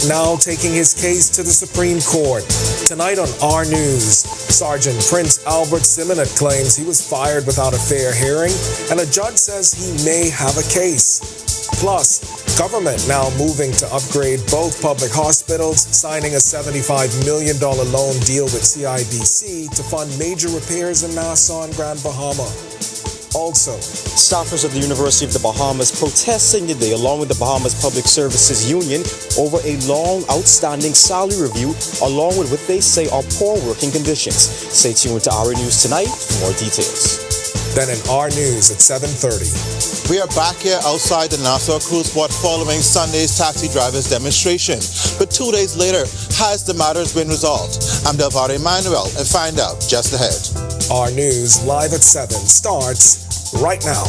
Now taking his case to the Supreme Court. Tonight on our news, Sergeant Prince Albert Simonet claims he was fired without a fair hearing, and a judge says he may have a case. Plus, government now moving to upgrade both public hospitals, signing a $75 million loan deal with CIBC to fund major repairs in Nassau and Grand Bahama. Also, staffers at the University of the Bahamas protesting today along with the Bahamas Public Services Union over a long outstanding salary review along with what they say are poor working conditions. Stay tuned to Our News tonight for more details. Then in Our News at 7:30. We are back here outside the Nassau Cruise Port following Sunday's taxi drivers demonstration. But 2 days later, has the matters been resolved? I'm Delvado Emmanuel and find out just ahead. Our News live at 7 starts right now.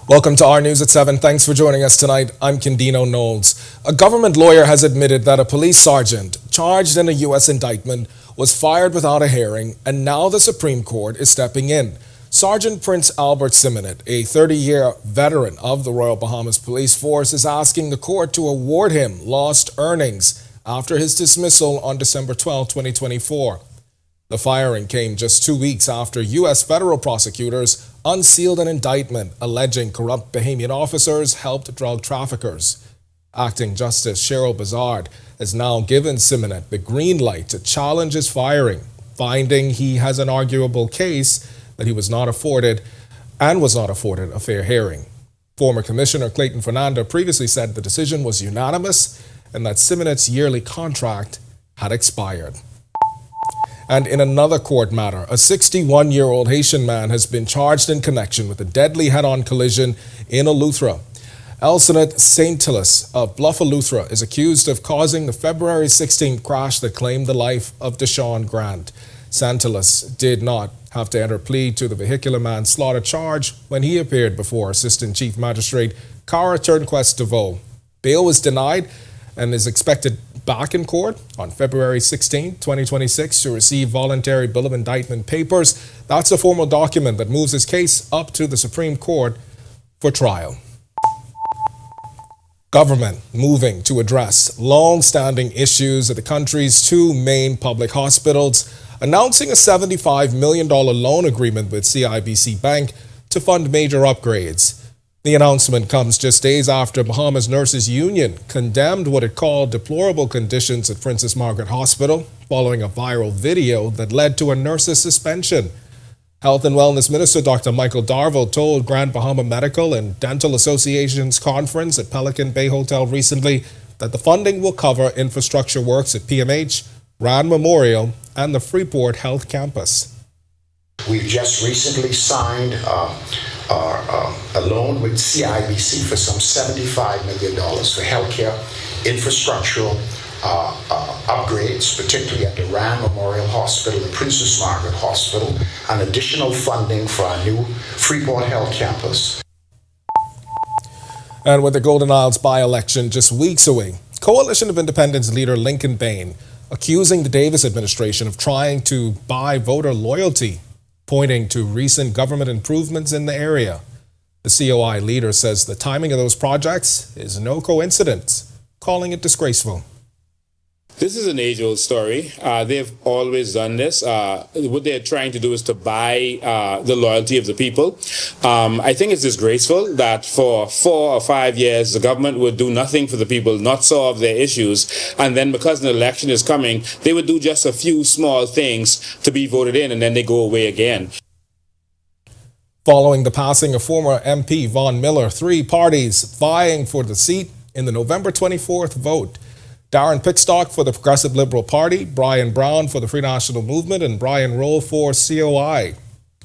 Welcome to Our News at 7. Thanks for joining us tonight. I'm Kendino Knowles. A government lawyer has admitted that a police sergeant charged in a U.S. indictment was fired without a hearing, and now the Supreme Court is stepping in. Sergeant Prince Albert Simonet, a 30-year veteran of the Royal Bahamas Police Force, is asking the court to award him lost earnings after his dismissal on December 12, 2024. The firing came just 2 weeks after U.S. federal prosecutors unsealed an indictment alleging corrupt Bahamian officers helped drug traffickers. Acting Justice Cheryl Bazard has now given Simonet the green light to challenge his firing, finding he has an arguable case that he was not afforded a fair hearing. Former Commissioner Clayton Fernanda previously said the decision was unanimous and that Simonet's yearly contract had expired. And in another court matter, a 61-year-old Haitian man has been charged in connection with a deadly head-on collision in Eleuthera. Elsonet Saint-Tilis of Bluff Eleuthera is accused of causing the February 16th crash that claimed the life of Deshaun Grant. Saint-Tilis did not have to enter plea to the vehicular manslaughter charge when he appeared before Assistant Chief Magistrate Cara Turnquest DeVoe. Bail was denied and is expected back in court on February 16, 2026 to receive voluntary bill of indictment papers. That's a formal document that moves his case up to the Supreme Court for trial. Government moving to address long-standing issues at the country's two main public hospitals, announcing a $75 million loan agreement with CIBC Bank to fund major upgrades. The announcement comes just days after Bahamas Nurses Union condemned what it called deplorable conditions at Princess Margaret Hospital following a viral video that led to a nurse's suspension. Health and Wellness Minister Dr. Michael Darville told Grand Bahama Medical and Dental Association's conference at Pelican Bay Hotel recently that the funding will cover infrastructure works at PMH, Rand Memorial, and the Freeport Health Campus. We've just recently signed a loan with CIBC for some $75 million for healthcare infrastructural upgrades, particularly at the Rand Memorial Hospital and Princess Margaret Hospital, and additional funding for our new Freeport Health Campus. And with the Golden Isles by-election just weeks away, Coalition of Independence leader Lincoln Bain accusing the Davis administration of trying to buy voter loyalty, pointing to recent government improvements in the area. The COI leader says the timing of those projects is no coincidence, calling it disgraceful. This is an age-old story. They've always done this. What they're trying to do is to buy the loyalty of the people. I think it's disgraceful that for 4 or 5 years, the government would do nothing for the people, not solve their issues, and then because an election is coming, they would do just a few small things to be voted in, and then they go away again. Following the passing of former MP Vaughn Miller, 3 parties vying for the seat in the November 24th vote. Darren Pickstock for the Progressive Liberal Party, Brian Brown for the Free National Movement, and Brian Roll for COI.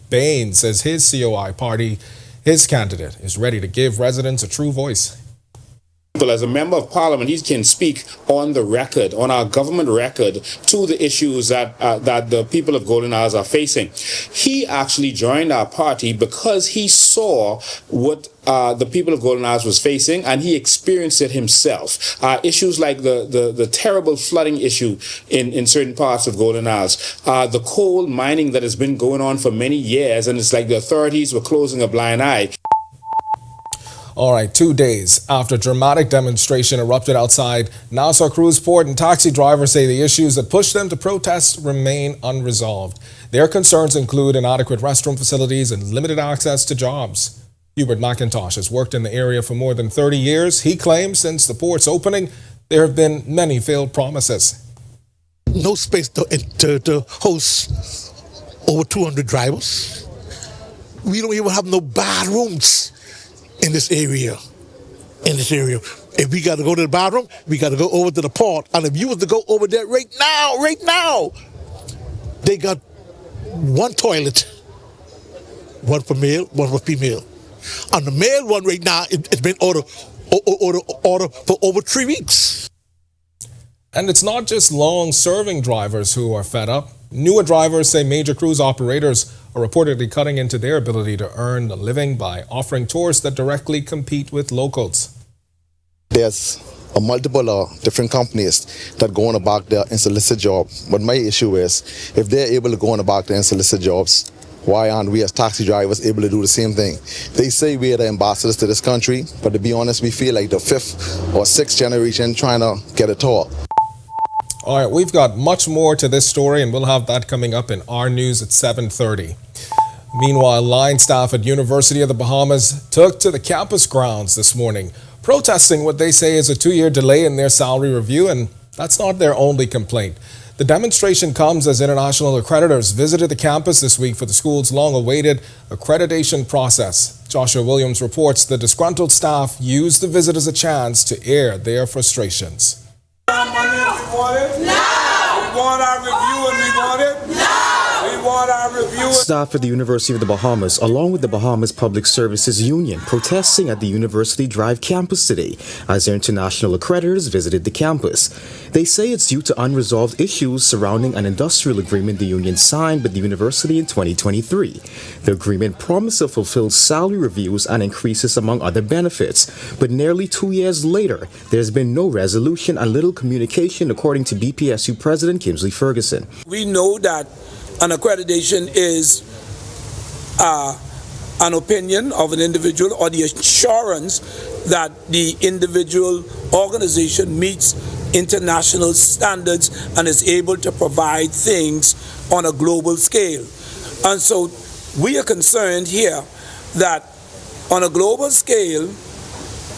Bain says his COI party, his candidate, is ready to give residents a true voice. As a member of parliament, he can speak on the record, on our government record, to the issues that the people of Golden Isles are facing. He actually joined our party because he saw what the people of Golden Isles was facing, and he experienced it himself. Issues like the terrible flooding issue in certain parts of Golden Isles, the coal mining that has been going on for many years, and it's like the authorities were closing a blind eye. All right, 2 days after dramatic demonstration erupted outside Nassau Cruise Port, and taxi drivers say the issues that pushed them to protest remain unresolved. Their concerns include inadequate restroom facilities and limited access to jobs. Hubert McIntosh has worked in the area for more than 30 years. He claims since the port's opening, there have been many failed promises. No space to host over 200 drivers. We don't even have no bathrooms in this area. If we got to go to the bathroom, we got to go over to the port. And if you was to go over there right now, they got one toilet, one for male, one for female. And the male one right now, it's been ordered for over 3 weeks. And it's not just long-serving drivers who are fed up. Newer drivers say major cruise operators are reportedly cutting into their ability to earn a living by offering tours that directly compete with locals. There's a multiple different companies that go on about their solicit job. But my issue is, if they're able to go on about their solicit jobs, why aren't we as taxi drivers able to do the same thing? They say we are the ambassadors to this country, but to be honest, we feel like the 5th or 6th generation trying to get a tour. All right, we've got much more to this story, and we'll have that coming up in our news at 7:30. Meanwhile, line staff at University of the Bahamas took to the campus grounds this morning, protesting what they say is a 2-year delay in their salary review, and that's not their only complaint. The demonstration comes as international accreditors visited the campus this week for the school's long-awaited accreditation process. Joshua Williams reports the disgruntled staff used the visit as a chance to air their frustrations. No! We want our review and we want it? No! We want our review. Staff at the University of the Bahamas, along with the Bahamas Public Services Union, protesting at the University Drive campus today as their international accreditors visited the campus. They say it's due to unresolved issues surrounding an industrial agreement the union signed with the university in 2023. The agreement promised to fulfill salary reviews and increases among other benefits, but nearly 2 years later, there's been no resolution and little communication, according to BPSU President Kingsley Ferguson. We know that an accreditation is an opinion of an individual or the assurance that the individual organization meets international standards and is able to provide things on a global scale. And so we are concerned here that on a global scale,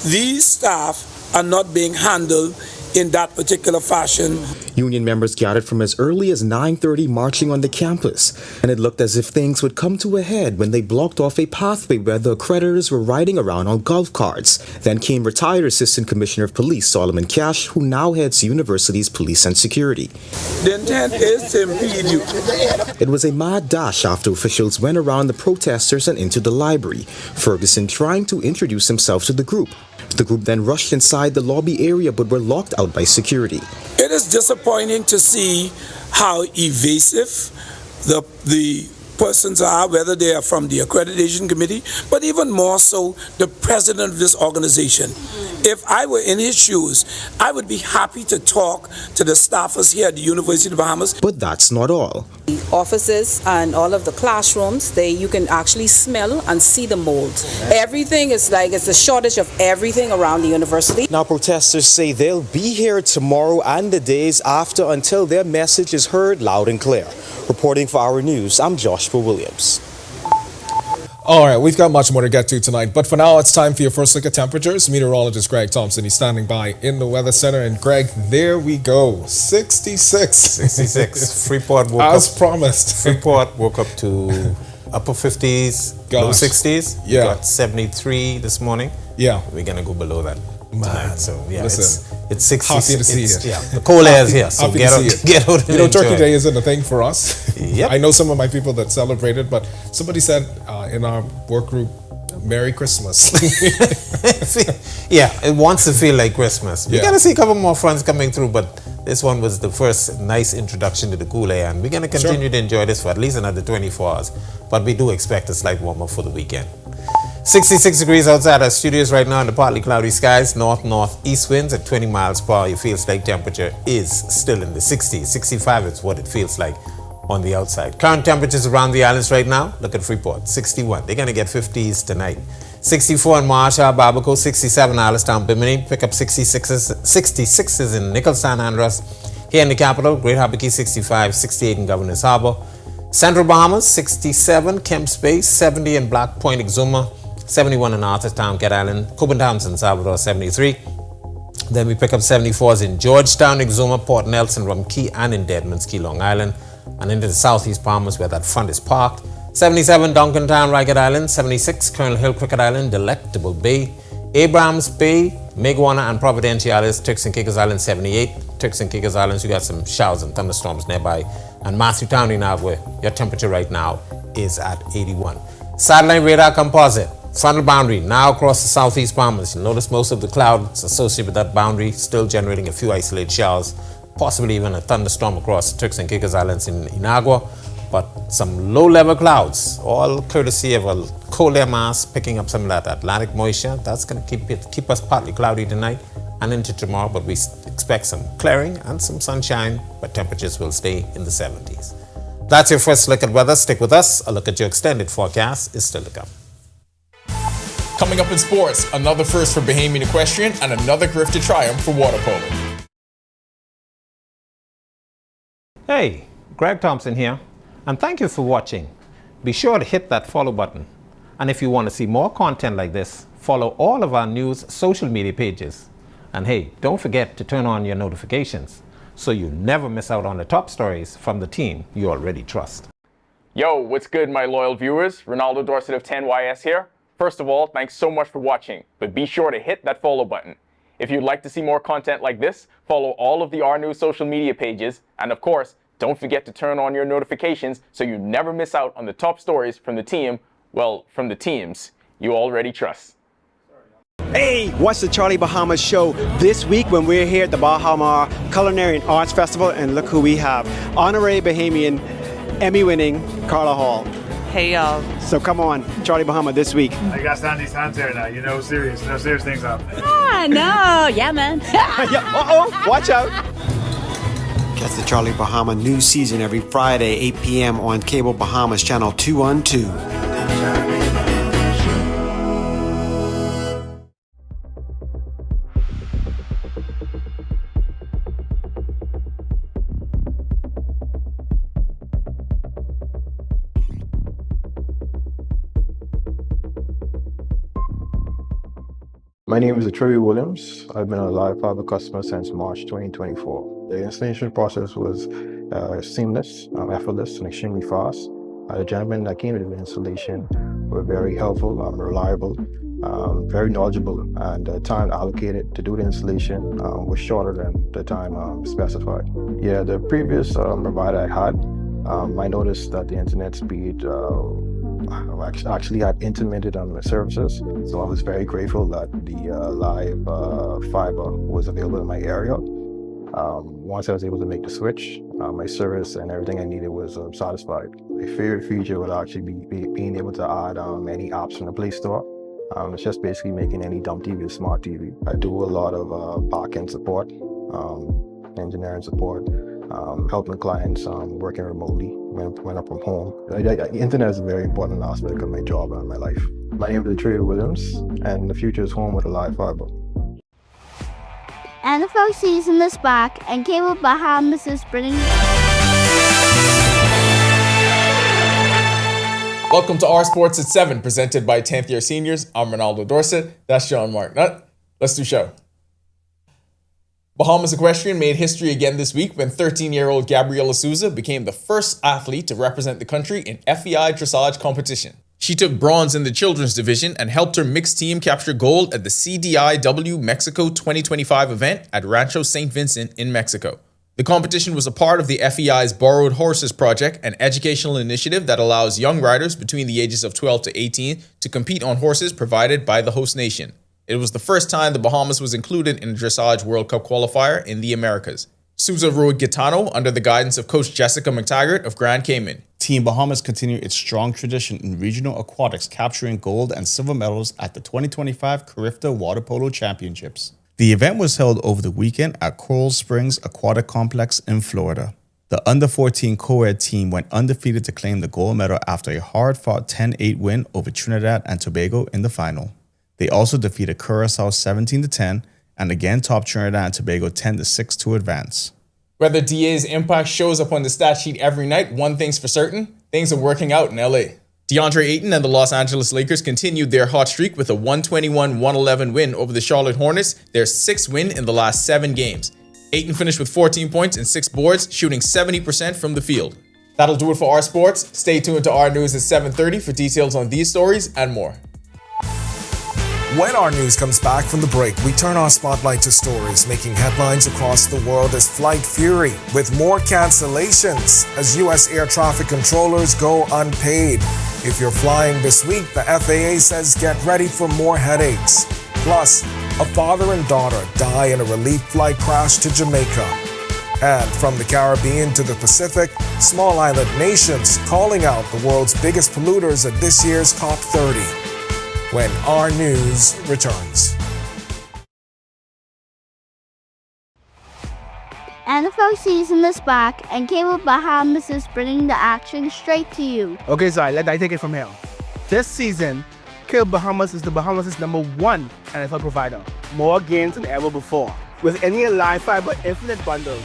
these staff are not being handled in that particular fashion. Union members gathered from as early as 9:30 marching on the campus, and it looked as if things would come to a head when they blocked off a pathway where the accreditors were riding around on golf carts. Then came retired Assistant Commissioner of Police Solomon Cash, who now heads the university's police and security. The intent is to impede you. It was a mad dash after officials went around the protesters and into the library, Ferguson trying to introduce himself to the group. The group then rushed inside the lobby area but were locked out by security. It is disappointing to see how evasive the persons are, whether they are from the accreditation committee, but even more so the president of this organization. If I were in his shoes, I would be happy to talk to the staffers here at the University of the Bahamas. But that's not all. The offices and all of the classrooms, you can actually smell and see the mold. Everything is like it's a shortage of everything around the university. Now protesters say they'll be here tomorrow and the days after until their message is heard loud and clear. Reporting for Our News, I'm Joshua Williams. All right, we've got much more to get to tonight, but for now, it's time for your first look at temperatures. Meteorologist Greg Thompson, he's standing by in the Weather Center. And Greg, there we go, 66. 66. Freeport woke as up. promised. Freeport woke up to upper 50s, low 60s. Yeah. Got 73 this morning. Yeah. We're going to go below that tonight. So, yeah, listen, it's 60. happy to see it. Yeah, the cold air is here, so get out and Turkey enjoy. Day isn't a thing for us. Yep. I know some of my people that celebrated, but somebody said in our work group, Merry Christmas. Yeah, it wants to feel like Christmas. We're Yeah. going to see a couple more fronts coming through, but this one was the first nice introduction to the cool air, and we're going to continue to enjoy this for at least another 24 hours. But we do expect a slight warm-up for the weekend. 66 degrees outside our studios right now in the partly cloudy skies. North-northeast winds at 20 miles per hour. It feels like temperature is still in the 60s. 65 is what it feels like on the outside. Current temperatures around the islands right now. Look at Freeport, 61. They're going to get 50s tonight. 64 in Marshall, Barbacoa, 67 Allenstown, Bimini. Pick up 66s in Nichols, San Andreas. Here in the capital, Great Harbour Key, 65, 68 in Governor's Harbour. Central Bahamas, 67, Kemps Bay, 70 in Black Point, Exuma. 71 in Arthurstown, Cat Island, Cookman Townsend, Salvador, 73. Then we pick up 74s in Georgetown, Exuma, Port Nelson, Rum Key, and in Deadman's Key, Long Island, and into the southeast Bahamas where that front is parked. 77 Duncantown, Ragged Island, 76 Colonel Hill, Cricket Island, Delectable Bay, Abrams Bay, Megawana and Providenciales, Turks and Caicos Island, 78. Turks and Caicos Islands, you got some showers and thunderstorms nearby. And Matthew Town in Agua, your temperature right now is at 81. Satellite radar composite. Frontal boundary now across the southeast Bahamas. You'll notice most of the clouds associated with that boundary still generating a few isolated showers, possibly even a thunderstorm across the Turks and Caicos Islands in Inagua, but some low-level clouds, all courtesy of a cold air mass picking up some of that Atlantic moisture. That's going to keep us partly cloudy tonight and into tomorrow, but we expect some clearing and some sunshine, but temperatures will stay in the 70s. That's your first look at weather. Stick with us. A look at your extended forecast is still to come. Coming up in sports, another first for Bahamian equestrian and another Grifted triumph for water polo. Hey, Greg Thompson here, and thank you for watching. Be sure to hit that follow button. And if you want to see more content like this, follow all of our news social media pages. And hey, don't forget to turn on your notifications so you never miss out on the top stories from the team you already trust. Yo, what's good, my loyal viewers? Ronaldo Dorset of 10YS here. First of all, thanks so much for watching, but be sure to hit that follow button. If you'd like to see more content like this, follow all of the R News social media pages, and of course, don't forget to turn on your notifications so you never miss out on the top stories from the team, well, from the teams you already trust. Hey, what's the Charlie Bahamas show this week when we're here at the Bahama Culinary and Arts Festival, and look who we have. Honorary Bahamian, Emmy-winning Carla Hall. Hey y'all. So come on, Charlie Bahama this week. I got Sandy's hands here now. You know, serious things up. Ah, no. Yeah, man. Uh-oh, watch out. Catch the Charlie Bahama new season every Friday, 8 p.m. on Cable Bahamas Channel 212. My name is Trevi Williams. I've been a Live Fiber customer since March 2024. The installation process was seamless, effortless, and extremely fast. The gentlemen that came to the installation were very helpful, reliable, very knowledgeable, and the time allocated to do the installation was shorter than the time specified. Yeah, the previous provider I had, I noticed that the internet speed actually had intermittent on the services, so I was very grateful that the live fiber was available in my area. Once I was able to make the switch, my service and everything I needed was satisfied. My favorite feature would actually be being able to add any apps from the Play Store. It's just basically making any dumb TV a smart TV. I do a lot of back-end support, engineering support, helping clients working remotely when I'm from home. The internet is a very important aspect of my job and my life. My name is Trey Williams, and the future is home with a live fiber. NFL season is back, and Cable Bahamas is bringing. Welcome to Our Sports at 7, presented by 10th year seniors. I'm Ronaldo Dorset. That's John Marknut. Let's do show. Bahamas Equestrian made history again this week when 13-year-old Gabriela Souza became the first athlete to represent the country in FEI dressage competition. She took bronze in the children's division and helped her mixed team capture gold at the CDIW Mexico 2025 event at Rancho St. Vincent in Mexico. The competition was a part of the FEI's Borrowed Horses project, an educational initiative that allows young riders between the ages of 12 to 18 to compete on horses provided by the host nation. It was the first time the Bahamas was included in a Dressage World Cup qualifier in the Americas. Sousa rode Gitano under the guidance of Coach Jessica McTaggart of Grand Cayman. Team Bahamas continued its strong tradition in regional aquatics, capturing gold and silver medals at the 2025 Carifta Water Polo Championships. The event was held over the weekend at Coral Springs Aquatic Complex in Florida. The under-14 co-ed team went undefeated to claim the gold medal after a hard-fought 10-8 win over Trinidad and Tobago in the final. They also defeated Curaçao 17-10 and again topped Trinidad and Tobago 10-6 to advance. Whether DA's impact shows up on the stat sheet every night, one thing's for certain, things are working out in LA. DeAndre Ayton and the Los Angeles Lakers continued their hot streak with a 121-111 win over the Charlotte Hornets, their 6th win in the last 7 games. Ayton finished with 14 points and 6 boards, shooting 70% from the field. That'll do it for our sports. Stay tuned to our news at 7:30 for details on these stories and more. When our news comes back from the break, we turn our spotlight to stories making headlines across the world as flight fury, with more cancellations as U.S. air traffic controllers go unpaid. If you're flying this week, the FAA says get ready for more headaches. Plus, a father and daughter die in a relief flight crash to Jamaica. And from the Caribbean to the Pacific, small island nations calling out the world's biggest polluters at this year's COP30. When our news returns. NFL season is back, and Cable Bahamas is bringing the action straight to you. Okay, Zai, let I take it from here. This season, Cable Bahamas is the Bahamas' #1 NFL provider. More games than ever before. With any live fiber infinite bundle,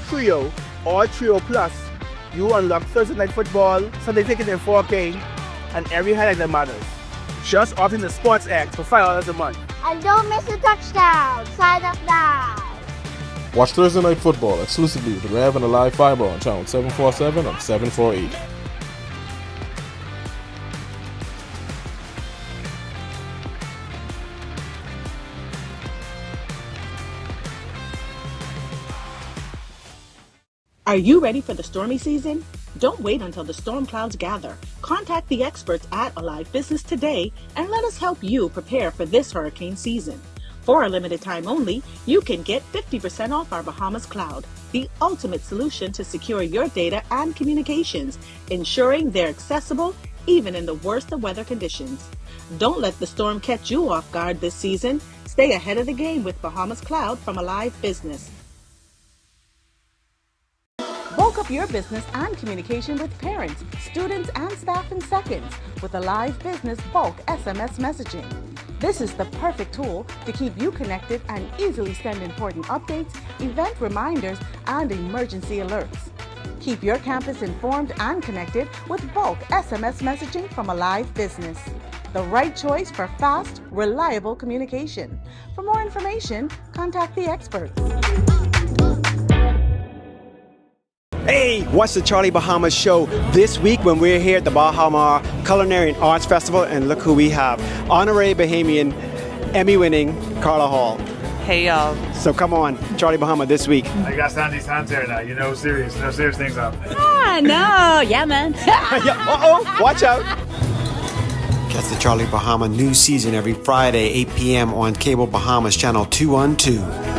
Trio or Trio Plus, you unlock Thursday Night Football, Sunday Ticket in 4K, and every highlight that matters. Just opt in the Sports X for $5 a month. And don't miss a touchdown. Sign up now. Watch Thursday Night Football exclusively with Rev and the Live Fiber on channel 747 and 748. Are you ready for the stormy season? Don't wait until the storm clouds gather. Contact the experts at Alive Business today and let us help you prepare for this hurricane season. For a limited time only, you can get 50% off our Bahamas Cloud, the ultimate solution to secure your data and communications, ensuring they're accessible even in the worst of weather conditions. Don't let the storm catch you off guard this season. Stay ahead of the game with Bahamas Cloud from Alive Business. Bulk up your business and communication with parents, students, and staff in seconds with Alive Business Bulk SMS messaging. This is the perfect tool to keep you connected and easily send important updates, event reminders, and emergency alerts. Keep your campus informed and connected with bulk SMS messaging from Alive Business. The right choice for fast, reliable communication. For more information, contact the experts. Hey, what's the Charlie Bahamas show this week when we're here at the Bahama Culinary and Arts Festival, and look who we have. Honorary Bahamian, Emmy-winning Carla Hall. Hey, y'all. So come on, Charlie Bahama this week. I got Sandy's hands here now. You know, serious things up. No. Yeah, man. Watch out. Catch the Charlie Bahama new season every Friday, 8 p.m. on Cable Bahamas Channel 212.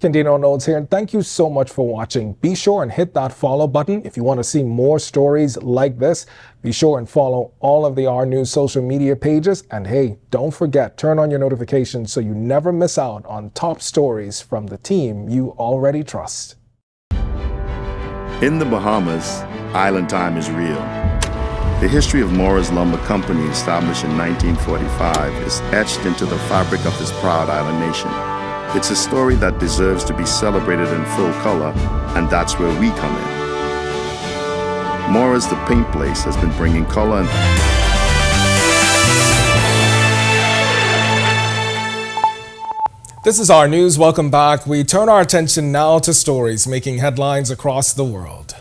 Candino Nodes here, and thank you so much for watching. Be sure and hit that follow button if you want to see more stories like this. Be sure and follow all of the R News social media pages. And hey, don't forget, turn on your notifications so you never miss out on top stories from the team you already trust. In the Bahamas, island time is real. The history of Morris Lumber Company, established in 1945, is etched into the fabric of this proud island nation. It's a story that deserves to be celebrated in full color, and that's where we come in. Mora's The Paint Place has been bringing color and This is our news. Welcome back. We turn our attention now to stories making headlines across the world.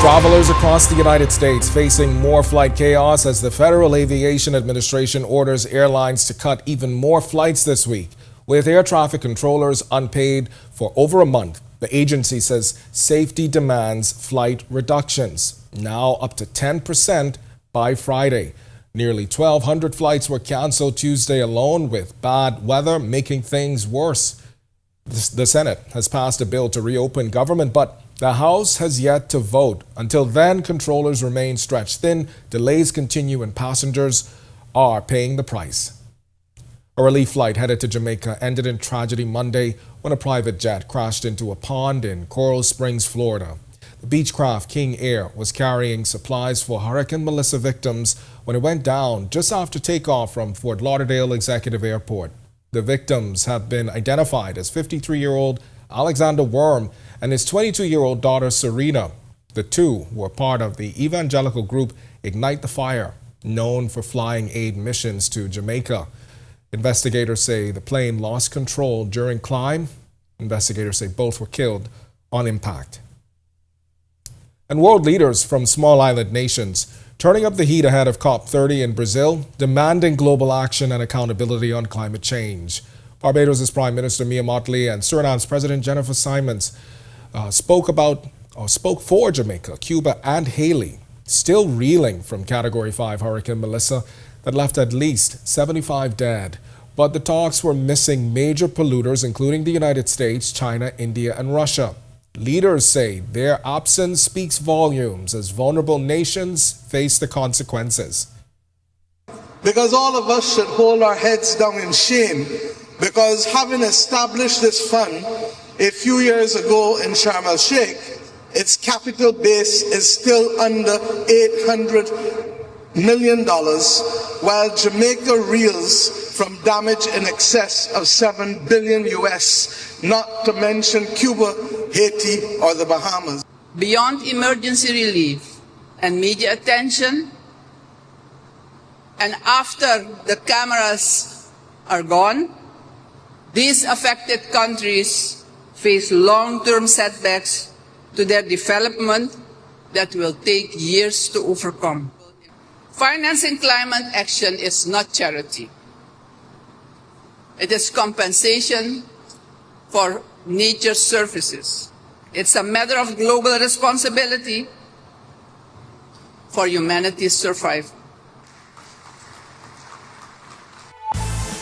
Travelers across the United States facing more flight chaos as the Federal Aviation Administration orders airlines to cut even more flights this week. With air traffic controllers unpaid for over a month, the agency says safety demands flight reductions, now up to 10% by Friday. Nearly 1,200 flights were canceled Tuesday alone, with bad weather making things worse. The Senate has passed a bill to reopen government, but the House has yet to vote. Until then, controllers remain stretched thin, delays continue, and passengers are paying the price. A relief flight headed to Jamaica ended in tragedy Monday when a private jet crashed into a pond in Coral Springs, Florida. The Beechcraft King Air was carrying supplies for Hurricane Melissa victims when it went down just after takeoff from Fort Lauderdale Executive Airport. The victims have been identified as 53-year-old Alexander Worm and his 22-year-old daughter Serena. The two were part of the evangelical group Ignite the Fire, known for flying aid missions to Jamaica. Investigators say the plane lost control during climb. Investigators say both were killed on impact. And world leaders from small island nations turning up the heat ahead of COP30 in Brazil, demanding global action and accountability on climate change. Barbados' Prime Minister Mia Mottley and Suriname's President Jennifer Simons spoke for Jamaica, Cuba, and Haiti, still reeling from Category 5 Hurricane Melissa that left at least 75 dead. But the talks were missing major polluters, including the United States, China, India, and Russia. Leaders say their absence speaks volumes as vulnerable nations face the consequences. Because all of us should hold our heads down in shame, because having established this fund a few years ago in Sharm el-Sheikh, its capital base is still under $800 million, while Jamaica reels from damage in excess of $7 billion US, not to mention Cuba, Haiti, or the Bahamas. Beyond emergency relief and media attention, and after the cameras are gone, these affected countries face long-term setbacks to their development that will take years to overcome. Financing climate action is not charity. It is compensation for nature's services. It's a matter of global responsibility for humanity's survival.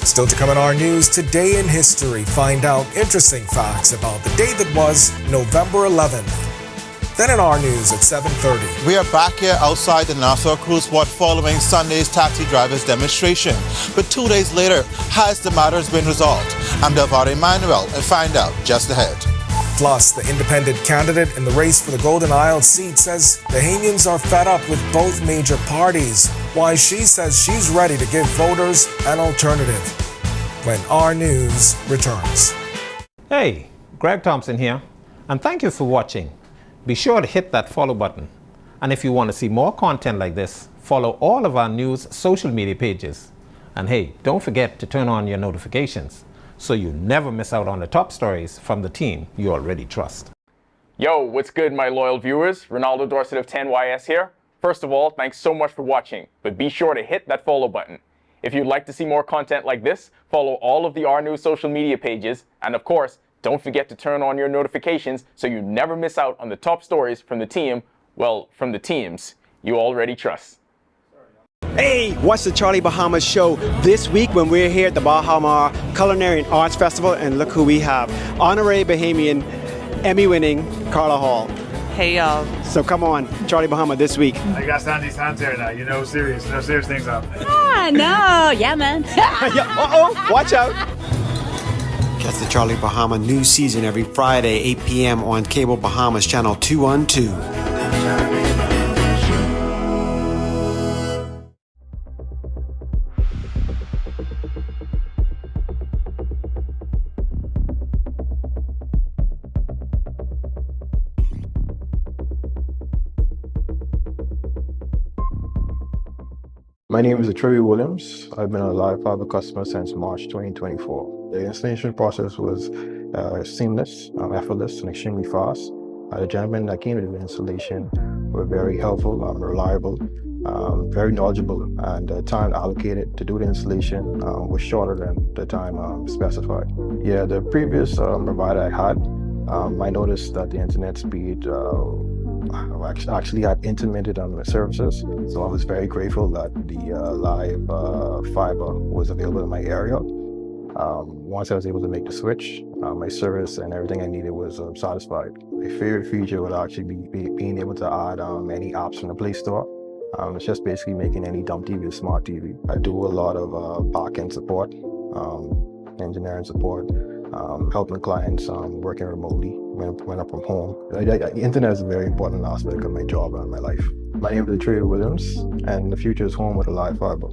Still to come in our news, today in history, find out interesting facts about the day that was November 11th. Then in our news at 7:30. We are back here outside the Nassau Cruise Spot following Sunday's taxi drivers demonstration. But 2 days later, has the matters been resolved? I'm Delvare Emmanuel and find out just ahead. Plus, the independent candidate in the race for the Golden Isle seat says Bahamians are fed up with both major parties, while she says she's ready to give voters an alternative. When our news returns. Hey, Greg Thompson here, and thank you for watching. Be sure to hit that follow button. And if you want to see more content like this, follow all of our news social media pages. And hey, don't forget to turn on your notifications so you never miss out on the top stories from the team you already trust. Yo, what's good, my loyal viewers? Ronaldo Dorset of 10YS here. First of all, thanks so much for watching, but be sure to hit that follow button. If you'd like to see more content like this, follow all of the R News social media pages, and of course, don't forget to turn on your notifications so you never miss out on the top stories from the team, well, from the teams you already trust. Hey, what's the Charlie Bahamas show this week when we're here at the Baha Mar Culinary and Arts Festival, and look who we have. Honorary Bahamian, Emmy-winning Carla Hall. Hey, y'all. So come on, Charlie Bahama this week. I got Sandy's hands here now. You know, serious things up. Ah, no. Yeah, man. Uh-oh, watch out. Catch the Charlie Bahama new season every Friday, 8 p.m. on Cable Bahamas Channel 212. My name is Trevi Williams. I've been a live fiber customer since March 2024. The installation process was seamless, effortless, and extremely fast. The gentlemen that came to the installation were very helpful, reliable, very knowledgeable, and the time allocated to do the installation was shorter than the time specified. Yeah, the previous provider I had, I noticed that the internet speed actually had intermittent services, so I was very grateful that the live fiber was available in my area. Once I was able to make the switch, my service and everything I needed was satisfied. My favorite feature would actually be being able to add any apps from the Play Store. It's just basically making any dumb TV a smart TV. I do a lot of back-end support, engineering support, helping clients working remotely when I'm from home. The internet is a very important aspect of my job and my life. My name is Trey Williams, and the future is home with a live fiber.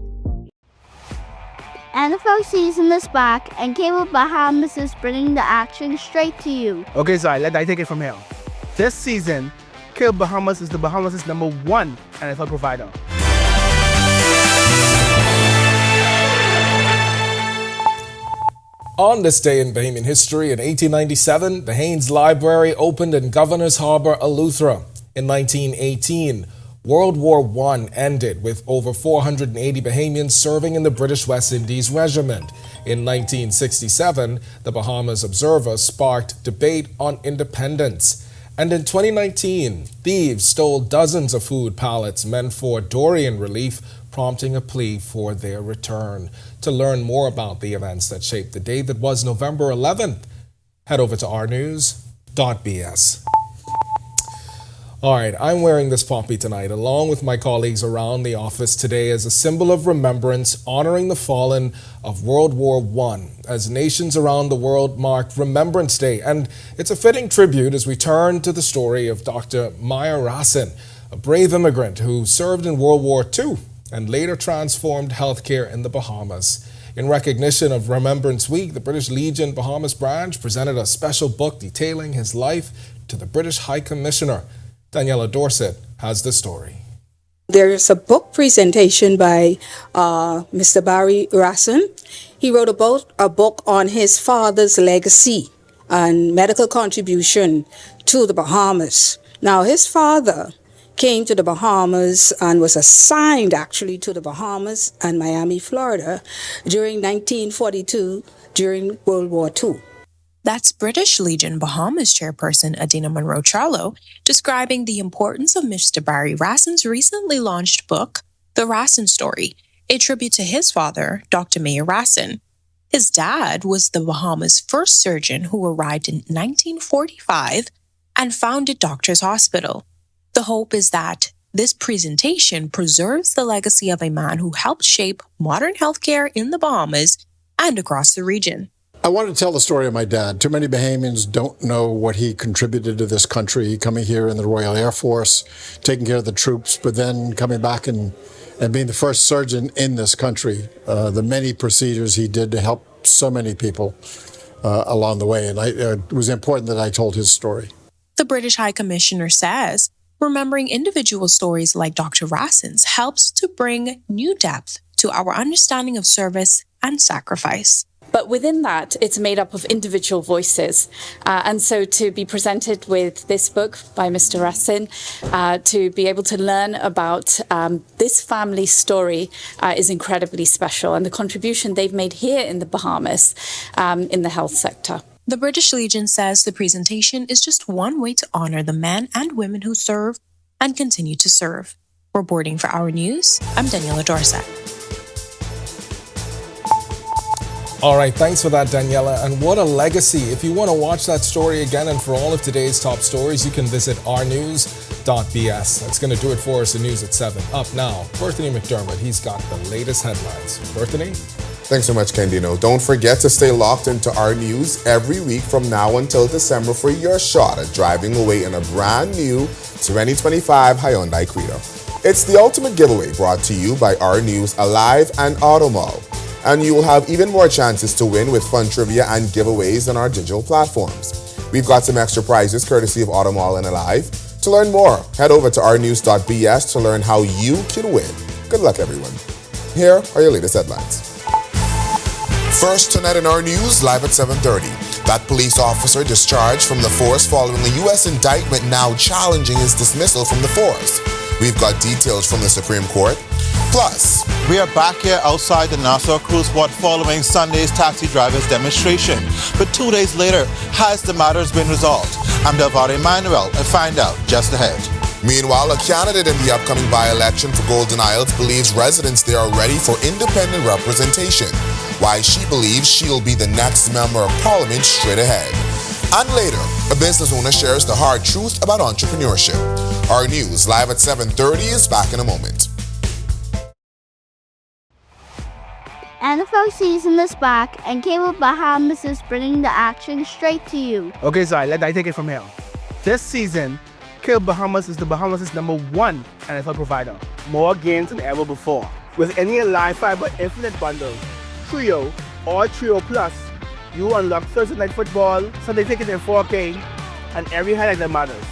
NFL season is back, and Cable Bahamas is bringing the action straight to you. Okay, so let I take it from here. This season, Cable Bahamas is the Bahamas' #1 NFL provider. On this day in Bahamian history, in 1897, the Haynes Library opened in Governor's Harbor, Eleuthera. In 1918, World War I ended with over 480 Bahamians serving in the British West Indies Regiment. In 1967, the Bahamas Observer sparked debate on independence. And in 2019, thieves stole dozens of food pallets meant for Dorian relief, prompting a plea for their return. To learn more about the events that shaped the day that was November 11th, head over to rnews.bs. All right, I'm wearing this poppy tonight along with my colleagues around the office today as a symbol of remembrance honoring the fallen of World War I as nations around the world mark Remembrance Day. And it's a fitting tribute as we turn to the story of Dr. Maya Racine, a brave immigrant who served in World War II and later transformed healthcare in the Bahamas. In recognition of Remembrance Week, the British Legion Bahamas branch presented a special book detailing his life to the British High Commissioner. Daniela Dorset has the story. There's a book presentation by Mr. Barry Racine. He wrote a book on his father's legacy and medical contribution to the Bahamas. Now, his father came to the Bahamas and was assigned actually to the Bahamas and Miami, Florida during 1942 during World War II. That's British Legion Bahamas chairperson Adina Monroe-Charlo describing the importance of Mr. Barry Racine's recently launched book, The Racine Story, a tribute to his father, Dr. Maya Racine. His dad was the Bahamas' first surgeon who arrived in 1945 and founded Doctors Hospital. The hope is that this presentation preserves the legacy of a man who helped shape modern healthcare in the Bahamas and across the region. I wanted to tell the story of my dad. Too many Bahamians don't know what he contributed to this country, coming here in the Royal Air Force, taking care of the troops, but then coming back and being the first surgeon in this country. The many procedures he did to help so many people along the way. And it was important that I told his story. The British High Commissioner says remembering individual stories like Dr. Racine's helps to bring new depth to our understanding of service and sacrifice. But within that, it's made up of individual voices. And so to be presented with this book by Mr. Racine, to be able to learn about this family story is incredibly special, and the contribution they've made here in the Bahamas in the health sector. The British Legion says the presentation is just one way to honor the men and women who serve and continue to serve. Reporting for Our News, I'm Daniela Dorset. All right, thanks for that, Daniela. And what a legacy. If you want to watch that story again and for all of today's top stories, you can visit rnews.bs. That's going to do it for us in News at 7. Up now, Berthany McDermott. He's got the latest headlines. Berthany? Thanks so much, Candino. Don't forget to stay locked into our news every week from now until December for your shot at driving away in a brand new 2025 Hyundai Creta. It's the ultimate giveaway brought to you by Our News Alive and Automall. And you will have even more chances to win with fun trivia and giveaways on our digital platforms. We've got some extra prizes courtesy of Automall and Alive. To learn more, head over to rnews.bs to learn how you can win. Good luck, everyone. Here are your latest headlines. First tonight in our news, live at 7:30. That police officer discharged from the force following a U.S. indictment now challenging his dismissal from the force. We've got details from the Supreme Court. Plus, we are back here outside the Nassau Cruise Port following Sunday's taxi drivers demonstration. But 2 days later, has the matters been resolved? I'm Delvare Emmanuel, and find out just ahead. Meanwhile, a candidate in the upcoming by-election for Golden Isles believes residents there are ready for independent representation. Why she believes she'll be the next member of parliament straight ahead. And later, a business owner shares the hard truth about entrepreneurship. Our news live at 7:30 is back in a moment. NFL season is back, and Cable Bahamas is bringing the action straight to you. Okay, so let I take it from here. This season, Cable Bahamas is the Bahamas' #1 NFL provider. More games than ever before. With any live fiber infinite bundle, Trio or Trio Plus, you unlock Thursday Night Football, Sunday Ticket in 4K, and every highlight that matters.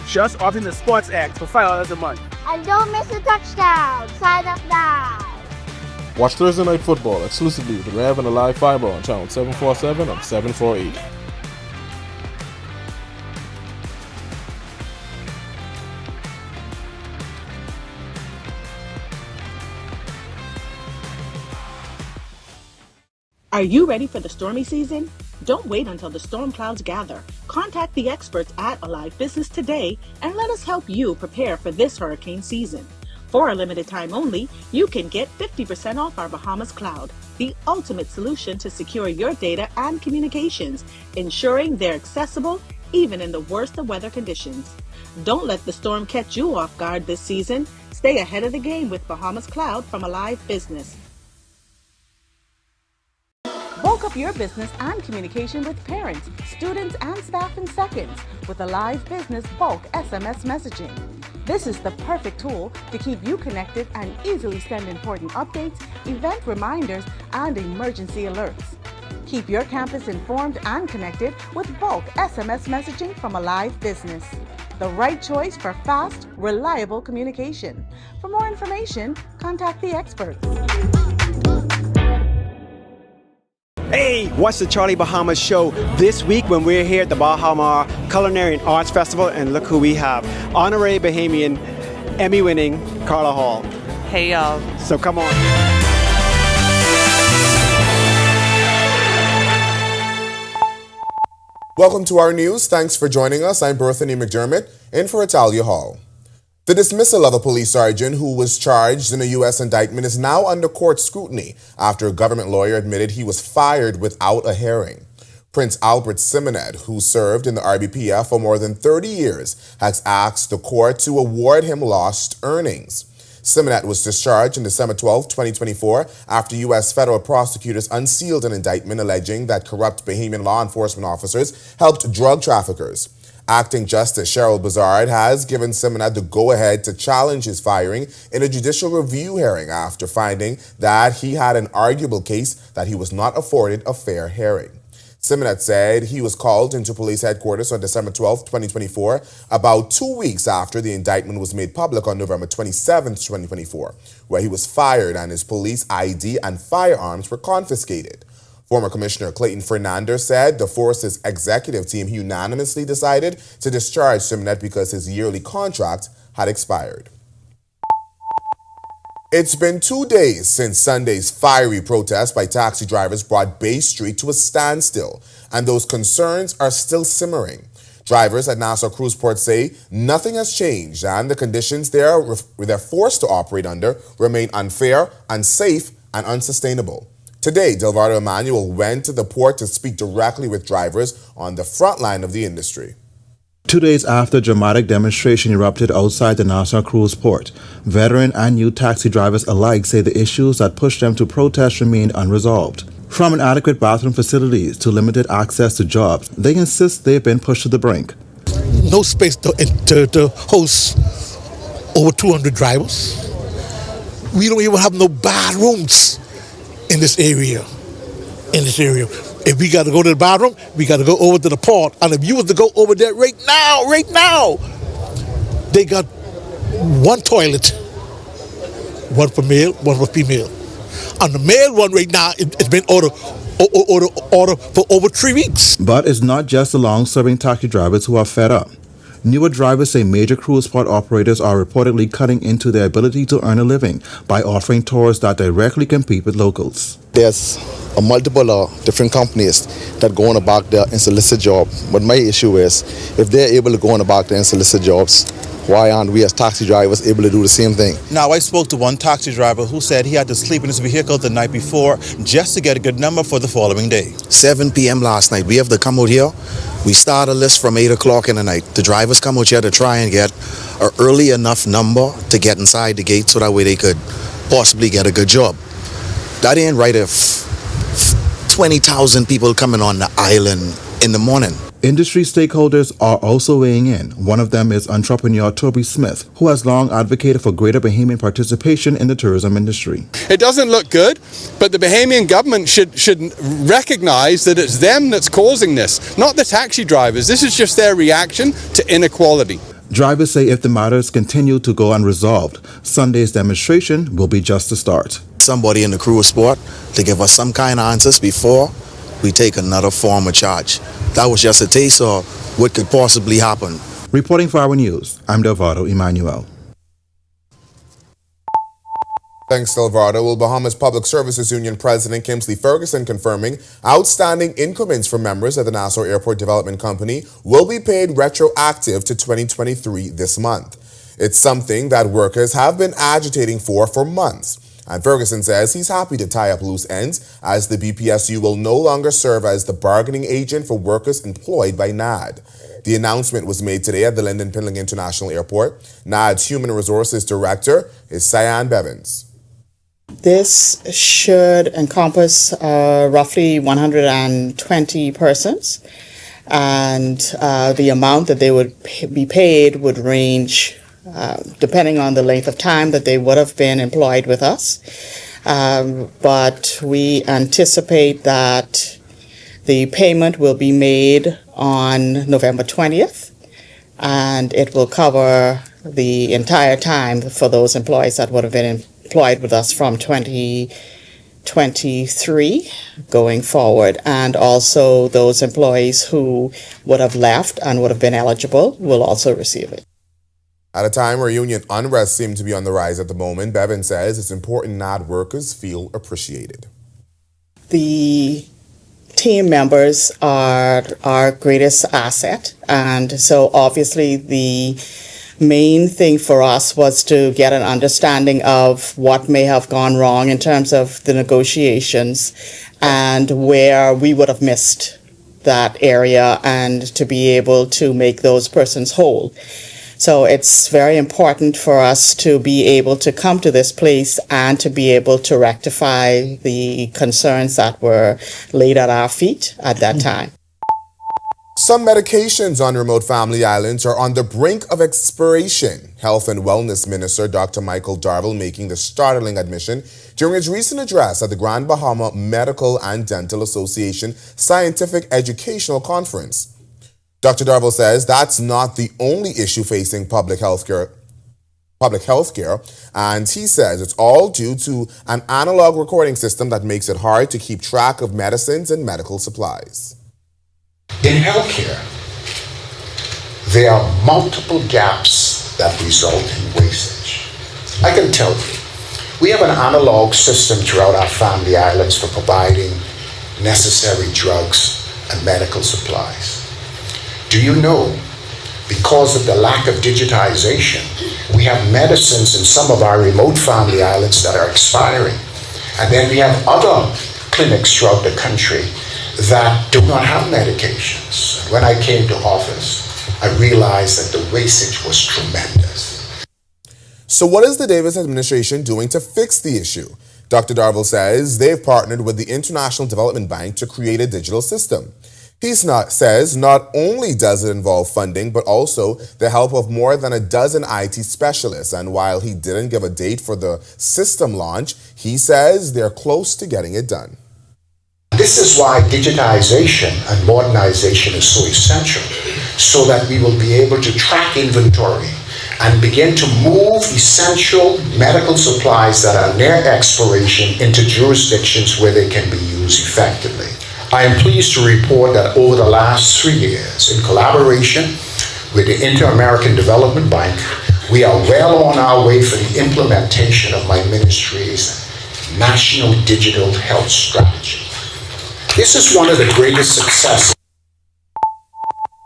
Just opt in the Sports X for $5 a month. And don't miss a touchdown. Sign up now. Watch Thursday Night Football exclusively with Rev and the Live Fiber on channel 747 and 748. Are you ready for the stormy season? Don't wait until the storm clouds gather. Contact the experts at Alive Business today and let us help you prepare for this hurricane season. For a limited time only, you can get 50% off our Bahamas Cloud, the ultimate solution to secure your data and communications, ensuring they're accessible even in the worst of weather conditions. Don't let the storm catch you off guard this season. Stay ahead of the game with Bahamas Cloud from Alive Business. Bulk up your business and communication with parents, students, and staff in seconds with Alive Business Bulk SMS messaging. This is the perfect tool to keep you connected and easily send important updates, event reminders, and emergency alerts. Keep your campus informed and connected with bulk SMS messaging from Alive Business. The right choice for fast, reliable communication. For more information, contact the experts. Hey, what's the Charlie Bahamas show this week when we're here at the Bahama Culinary and Arts Festival, and look who we have. Honorary Bahamian, Emmy-winning Carla Hall. Hey, y'all. So come on. Welcome to our news. Thanks for joining us. I'm Berthany McDermott, in for Italia Hall. The dismissal of a police sergeant who was charged in a U.S. indictment is now under court scrutiny after a government lawyer admitted he was fired without a hearing. Prince Albert Simonet, who served in the RBPF for more than 30 years, has asked the court to award him lost earnings. Simonet was discharged on December 12, 2024, after U.S. federal prosecutors unsealed an indictment alleging that corrupt Bahamian law enforcement officers helped drug traffickers. Acting Justice Cheryl Bazard has given Simonet the go-ahead to challenge his firing in a judicial review hearing after finding that he had an arguable case that he was not afforded a fair hearing. Simonet said he was called into police headquarters on December 12, 2024, about 2 weeks after the indictment was made public on November 27, 2024, where he was fired and his police ID and firearms were confiscated. Former Commissioner Clayton Fernander said the force's executive team unanimously decided to discharge Simonet because his yearly contract had expired. It's been 2 days since Sunday's fiery protest by taxi drivers brought Bay Street to a standstill, and those concerns are still simmering. Drivers at Nassau Cruise Port say nothing has changed and the conditions they're forced to operate under remain unfair, unsafe, and unsustainable. Today, Delvare Emmanuel went to the port to speak directly with drivers on the front line of the industry. 2 days after dramatic demonstration erupted outside the Nassau Cruise Port, veteran and new taxi drivers alike say the issues that pushed them to protest remained unresolved. From inadequate bathroom facilities to limited access to jobs, they insist they've been pushed to the brink. No space to host over 200 drivers. We don't even have no bathrooms in this area. If we got to go to the bathroom, we got to go over to the port. And if you was to go over there right now, they got one toilet, one for male, one for female. And the male one right now, it's been ordered for over 3 weeks. But it's not just the long-serving taxi drivers who are fed up. Newer drivers say major cruise port operators are reportedly cutting into their ability to earn a living by offering tours that directly compete with locals. There's a multiple different companies that go on about their and solicit job. But my issue is, if they're able to go on about their and solicit jobs, why aren't we as taxi drivers able to do the same thing? Now, I spoke to one taxi driver who said he had to sleep in his vehicle the night before just to get a good number for the following day. 7 p.m. last night, we have to come out here. We start a list from 8 o'clock in the night. The drivers come out here to try and get an early enough number to get inside the gate so that way they could possibly get a good job. That ain't right if 20,000 people coming on the island in the morning. Industry stakeholders are also weighing in. One of them is entrepreneur Toby Smith, who has long advocated for greater Bahamian participation in the tourism industry. It doesn't look good, but the Bahamian government should recognize that it's them that's causing this, not the taxi drivers. This is just their reaction to inequality. Drivers say if the matters continue to go unresolved, Sunday's demonstration will be just the start. Somebody in the cruise port to give us some kind of answers before we take another form of charge. That was just a taste of what could possibly happen. Reporting for our news, I'm Delvado Emmanuel. Thanks, Delvado. Well, Bahamas Public Services Union President Kingsley Ferguson confirming outstanding increments from members of the Nassau Airport Development Company will be paid retroactive to 2023 this month. It's something that workers have been agitating for months. And Ferguson says he's happy to tie up loose ends as the BPSU will no longer serve as the bargaining agent for workers employed by NAD. The announcement was made today at the Lynden Pindling International Airport. NAD's Human Resources Director is Cyan Bevins. This should encompass roughly 120 persons, and the amount that they would be paid would range depending on the length of time that they would have been employed with us. But we anticipate that the payment will be made on November 20th, and it will cover the entire time for those employees that would have been employed with us from 2023 going forward. And also those employees who would have left and would have been eligible will also receive it. At a time where union unrest seems to be on the rise at the moment, Bevin says it's important NAD workers feel appreciated. The team members are our greatest asset, and so obviously the main thing for us was to get an understanding of what may have gone wrong in terms of the negotiations and where we would have missed that area, and to be able to make those persons whole. So it's very important for us to be able to come to this place and to be able to rectify the concerns that were laid at our feet at that time. Some medications on remote family islands are on the brink of expiration. Health and Wellness Minister Dr. Michael Darville making the startling admission during his recent address at the Grand Bahama Medical and Dental Association Scientific Educational Conference. Dr. Darville says that's not the only issue facing public health care, and he says it's all due to an analog recording system that makes it hard to keep track of medicines and medical supplies. In healthcare, there are multiple gaps that result in wastage. I can tell you, we have an analog system throughout our family islands for providing necessary drugs and medical supplies. Do you know, because of the lack of digitization, we have medicines in some of our remote family islands that are expiring. And then we have other clinics throughout the country that do not have medications. When I came to office, I realized that the wastage was tremendous. So what is the Davis administration doing to fix the issue? Dr. Darville says they've partnered with the International Development Bank to create a digital system. He says not only does it involve funding, but also the help of more than a dozen IT specialists. And while he didn't give a date for the system launch, he says they're close to getting it done. This is why digitization and modernization is so essential, so that we will be able to track inventory and begin to move essential medical supplies that are near expiration into jurisdictions where they can be used effectively. I am pleased to report that over the last 3 years, in collaboration with the Inter-American Development Bank, we are well on our way for the implementation of my ministry's National Digital Health Strategy. This is one of the greatest successes.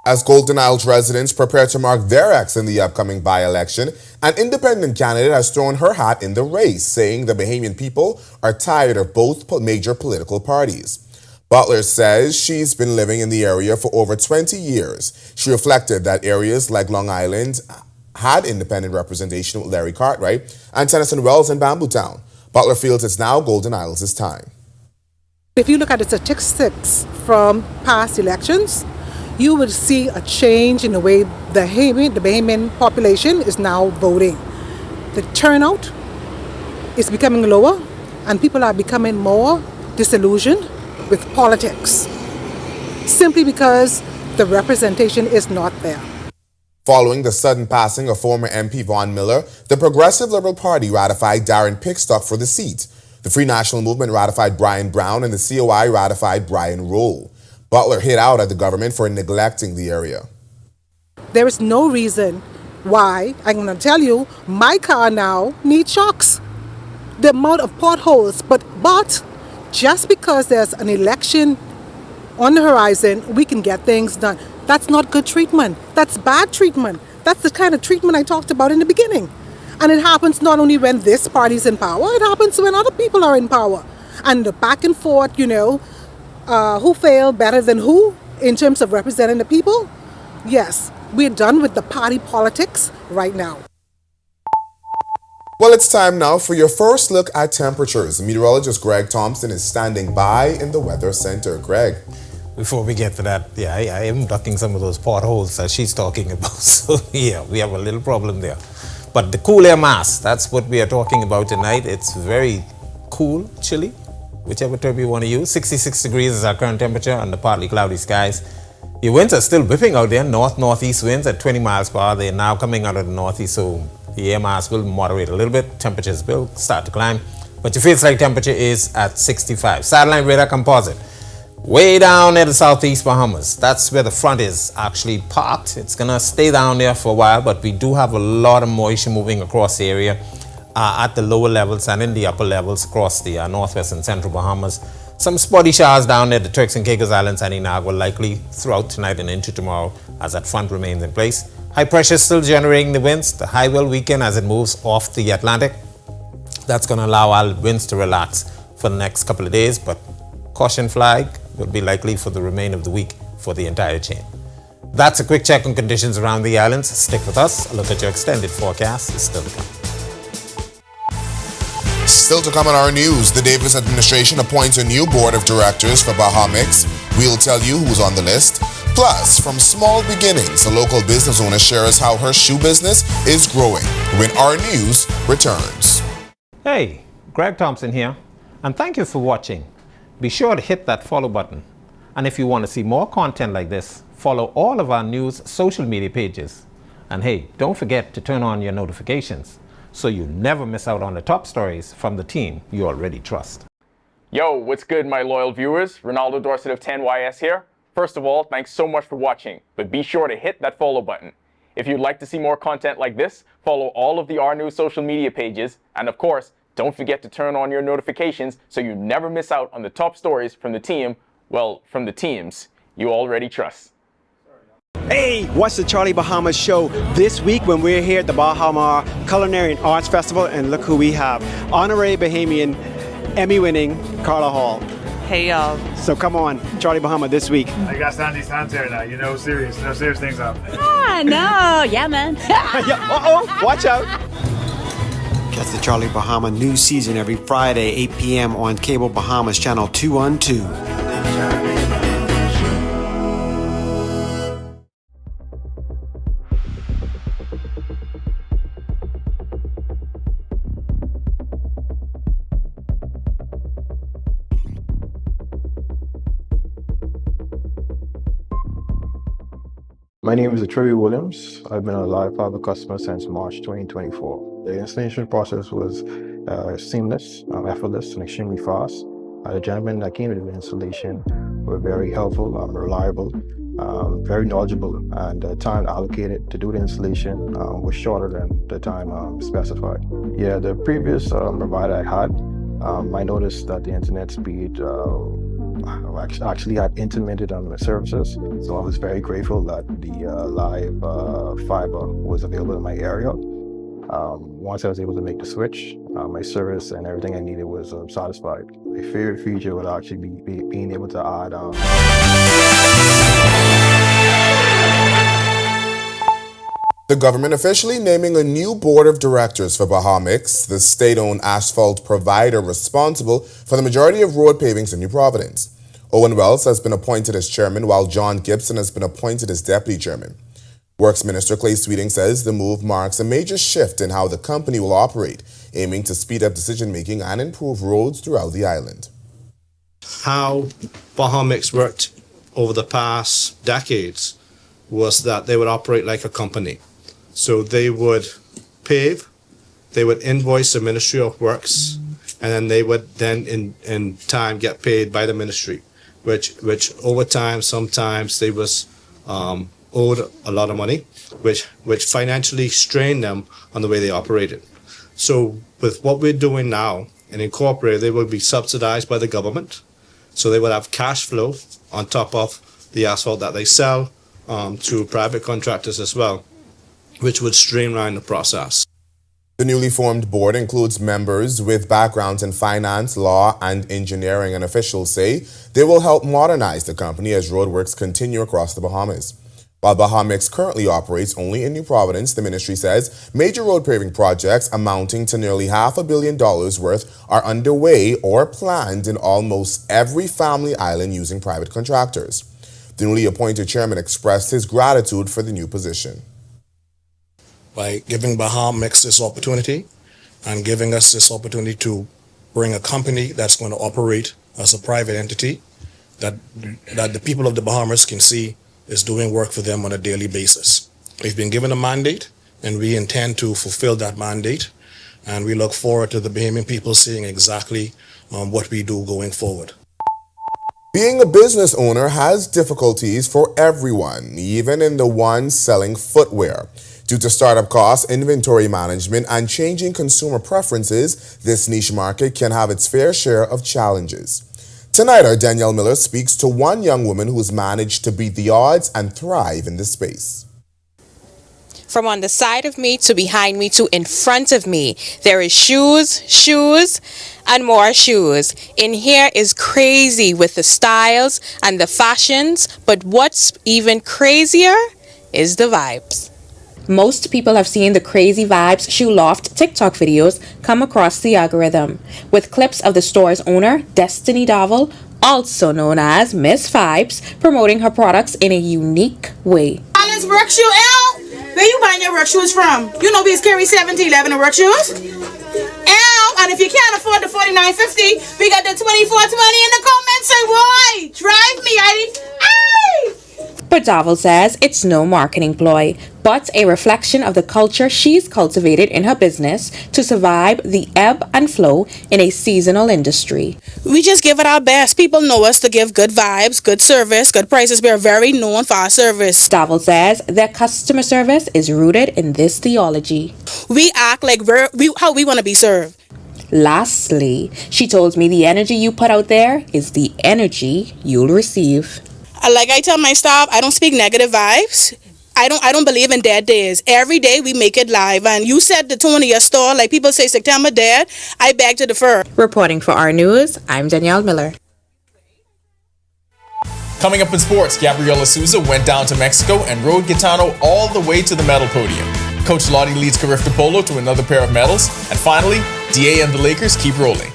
As Golden Isles residents prepare to mark their X in the upcoming by-election, an independent candidate has thrown her hat in the race, saying the Bahamian people are tired of both major political parties. Butler says she's been living in the area for over 20 years. She reflected that areas like Long Island had independent representation with Larry Cartwright and Tennyson Wells and Bamboo Town. Butler feels it's now Golden Isles' time. If you look at the statistics from past elections, you would see a change in the way the Bahamian population is now voting. The turnout is becoming lower, and people are becoming more disillusioned with politics, simply because the representation is not there. Following the sudden passing of former MP Vaughn Miller, the Progressive Liberal Party ratified Darren Pickstock for the seat. The Free National Movement ratified Brian Brown, and the COI ratified Brian Roll. Butler hit out at the government for neglecting the area. There is no reason why, I'm going to tell you, my car now needs shocks. The amount of potholes, but just because there's an election on the horizon, we can get things done. That's not good treatment. That's bad treatment. That's the kind of treatment I talked about in the beginning. And it happens not only when this party's in power, it happens when other people are in power. And the back and forth, who failed better than who in terms of representing the people? Yes, we're done with the party politics right now. Well, it's time now for your first look at temperatures. Meteorologist Greg Thompson is standing by in the Weather Center. Greg. Before we get to that, I am ducking some of those potholes that she's talking about. So, we have a little problem there. But the cool air mass, that's what we are talking about tonight. It's very cool, chilly, whichever term you want to use. 66 degrees is our current temperature under partly cloudy skies. The winds are still whipping out there, north-northeast winds at 20 miles per hour. They are now coming out of the northeast, so the air mass will moderate a little bit. Temperatures will start to climb, but your feels like temperature is at 65. Satellite radar composite. Way down near the southeast Bahamas. That's where the front is actually parked. It's going to stay down there for a while, but we do have a lot of moisture moving across the area at the lower levels and in the upper levels across the northwest and central Bahamas. Some spotty showers down there, the Turks and Caicos Islands and Inagua, likely throughout tonight and into tomorrow as that front remains in place. High pressure still generating the winds. The high will weaken as it moves off the Atlantic. That's going to allow our winds to relax for the next couple of days, but caution flag will be likely for the remainder of the week for the entire chain. That's a quick check on conditions around the islands. Stick with us. A look at your extended forecast is still to come. Still to come on our news, the Davis administration appoints a new board of directors for Bahamix. We'll tell you who's on the list. Plus, from small beginnings, a local business owner shares how her shoe business is growing when our news returns. Hey, Greg Thompson here, and thank you for watching. Be sure to hit that follow button. And if you want to see more content like this, follow all of our news social media pages. And hey, don't forget to turn on your notifications so you never miss out on the top stories from the team you already trust. Yo, what's good, my loyal viewers? Ronaldo Dorset of 10YS here. First of all, thanks so much for watching, but be sure to hit that follow button. If you'd like to see more content like this, follow all of the R News social media pages, and of course, don't forget to turn on your notifications so you never miss out on the top stories from the team, from the teams you already trust. Hey, watch the Charlie Bahamas show this week when we're here at the Bahama Culinary and Arts Festival, and look who we have. Honorary Bahamian, Emmy-winning Carla Hall. Hey, y'all. So come on, Charlie Bahama this week. I got Sandy's hands here now. No serious things happen. No. Yeah, man. Watch out. Catch the Charlie Bahama new season every Friday, 8 p.m. on Cable Bahamas Channel 212. My name is Trevi Williams. I've been a Live Fiber customer since March 2024. The installation process was seamless, effortless, and extremely fast. The gentlemen that came to the installation were very helpful, reliable, very knowledgeable, and the time allocated to do the installation was shorter than the time specified. Yeah, the previous provider I had, I noticed that the internet speed actually had intermittent on the services, so I was very grateful that the live fiber was available in my area. Once I was able to make the switch, my service and everything I needed was satisfied. My favorite feature would actually be being able to add The government officially naming a new board of directors for Bahamix, the state-owned asphalt provider responsible for the majority of road pavings in New Providence. Owen Wells has been appointed as chairman, while John Gibson has been appointed as deputy chairman. Works Minister Clay Sweeting says the move marks a major shift in how the company will operate, aiming to speed up decision-making and improve roads throughout the island. How Bahamix worked over the past decades was that they would operate like a company. So they would pave, they would invoice the Ministry of Works, and then they would then in time get paid by the ministry, which over time sometimes they was owed a lot of money, which financially strained them on the way they operated. So with what we're doing now in Incorporated, they will be subsidized by the government, so they will have cash flow on top of the asphalt that they sell to private contractors as well, which would streamline the process. The newly formed board includes members with backgrounds in finance, law, and engineering, and officials say they will help modernize the company as roadworks continue across the Bahamas. While Bahamix currently operates only in New Providence, the ministry says major road paving projects amounting to nearly $500 million worth are underway or planned in almost every family island using private contractors. The newly appointed chairman expressed his gratitude for the new position. By giving Bahamix this opportunity and giving us this opportunity to bring a company that's going to operate as a private entity that the people of the Bahamas can see is doing work for them on a daily basis. We've been given a mandate and we intend to fulfill that mandate, and we look forward to the Bahamian people seeing exactly what we do going forward. Being a business owner has difficulties for everyone, even in the ones selling footwear. Due to startup costs, inventory management, and changing consumer preferences, this niche market can have its fair share of challenges. Tonight, our Danielle Miller speaks to one young woman who's managed to beat the odds and thrive in this space. From on the side of me to behind me to in front of me, there is shoes, and more shoes. In here is crazy with the styles and the fashions, but what's even crazier is the vibes. Most people have seen the Crazy Vibes Shoe Loft TikTok videos come across the algorithm, with clips of the store's owner, Destiny Dovell, also known as Miss Vibes, promoting her products in a unique way. This work shoe, L? Where you buying your work shoes from? You know we carry 1711 work shoes. L, and if you can't afford the $49.50, we got the $24.20 in the comments. Say why? Drive me, Hey! But Dovell says it's no marketing ploy, but a reflection of the culture she's cultivated in her business to survive the ebb and flow in a seasonal industry. We just give it our best. People know us to give good vibes, good service, good prices. We are very known for our service. Dovell says their customer service is rooted in this theology. We act like how we want to be served. Lastly, she told me the energy you put out there is the energy you'll receive. Like I tell my staff, I don't speak negative vibes. I don't believe in dead days. Every day we make it live. And you said the tone of your store, like people say September dead, I beg to defer. Reporting for our news, I'm Danielle Miller. Coming up in sports, Gabriela Souza went down to Mexico and rode Gitano all the way to the medal podium. Coach Lottie leads Carifta Polo to another pair of medals. And finally, DA and the Lakers keep rolling.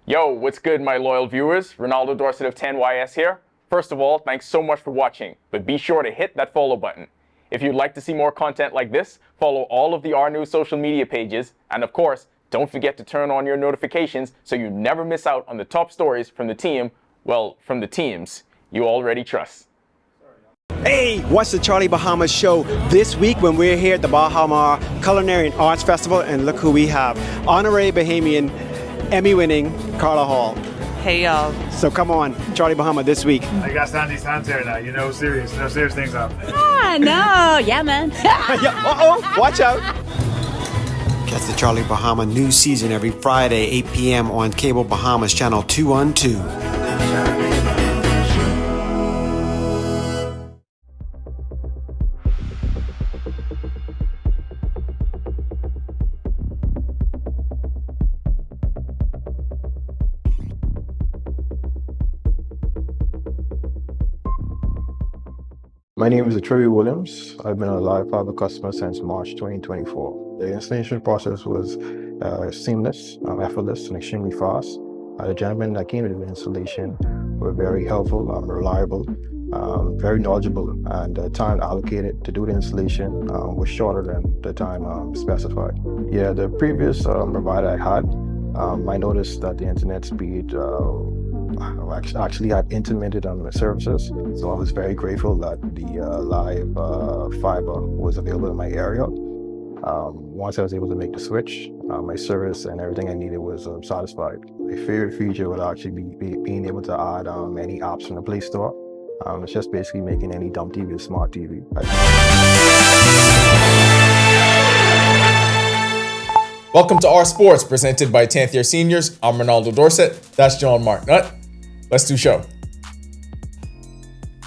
Yo, what's good, my loyal viewers? Ronaldo Dorset of 10YS here. First of all, thanks so much for watching, but be sure to hit that follow button. If you'd like to see more content like this, follow all of the R News social media pages, and of course, don't forget to turn on your notifications so you never miss out on the top stories from the team Well, from the teams you already trust. Hey, what's the Charlie Bahamas show this week when we're here at the Baha Mar Culinary and Arts Festival, and look who we have. Honorary Bahamian, Emmy-winning Carla Hall. Hey, y'all. So come on, Charlie Bahama this week. I got Sandy's hands here now. You know, serious things happen. No, yeah, man. Watch out. Catch the Charlie Bahama new season every Friday, 8 p.m. on Cable Bahamas Channel 212. My name is Trevor Williams. I've been a Live Fiber customer since March 2024. The installation process was seamless, effortless, and extremely fast. The gentlemen that came to do the installation were very helpful, reliable, very knowledgeable, and the time allocated to do the installation was shorter than the time specified. Yeah, the previous provider I had, I noticed that the internet speed actually had intermittent on the services, so I was very grateful that the live fiber was available in my area. Once I was able to make the switch, my service and everything I needed was satisfied. My favorite feature would actually be being able to add any apps from the Play Store. It's just basically making any dumb TV a smart TV. Welcome to Our Sports, presented by 10th Year Seniors. I'm Ronaldo Dorset. That's John Martinut. Let's do show.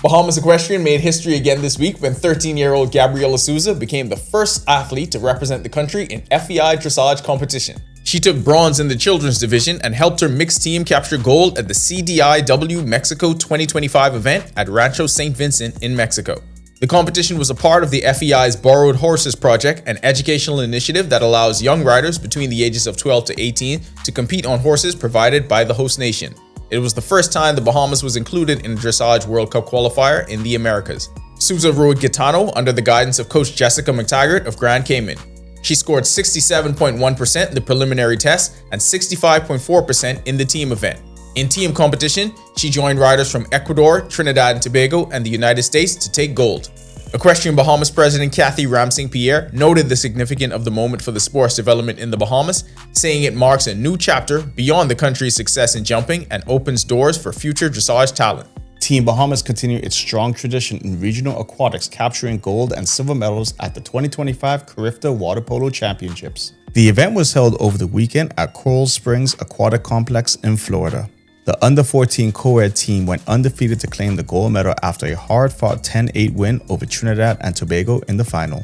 Bahamas Equestrian made history again this week when 13-year-old Gabriela Souza became the first athlete to represent the country in FEI dressage competition. She took bronze in the children's division and helped her mixed team capture gold at the CDIW Mexico 2025 event at Rancho St. Vincent in Mexico. The competition was a part of the FEI's Borrowed Horses Project, an educational initiative that allows young riders between the ages of 12 to 18 to compete on horses provided by the host nation. It was the first time the Bahamas was included in a Dressage World Cup qualifier in the Americas. Souza rode Gitano under the guidance of Coach Jessica McTaggart of Grand Cayman. She scored 67.1% in the preliminary test and 65.4% in the team event. In team competition, she joined riders from Ecuador, Trinidad and Tobago, and the United States to take gold. Equestrian Bahamas President Kathy Ramsing-Pierre noted the significance of the moment for the sport's development in the Bahamas, saying it marks a new chapter beyond the country's success in jumping and opens doors for future dressage talent. Team Bahamas continued its strong tradition in regional aquatics, capturing gold and silver medals at the 2025 Carifta Water Polo Championships. The event was held over the weekend at Coral Springs Aquatic Complex in Florida. The under-14 co-ed team went undefeated to claim the gold medal after a hard-fought 10-8 win over Trinidad and Tobago in the final.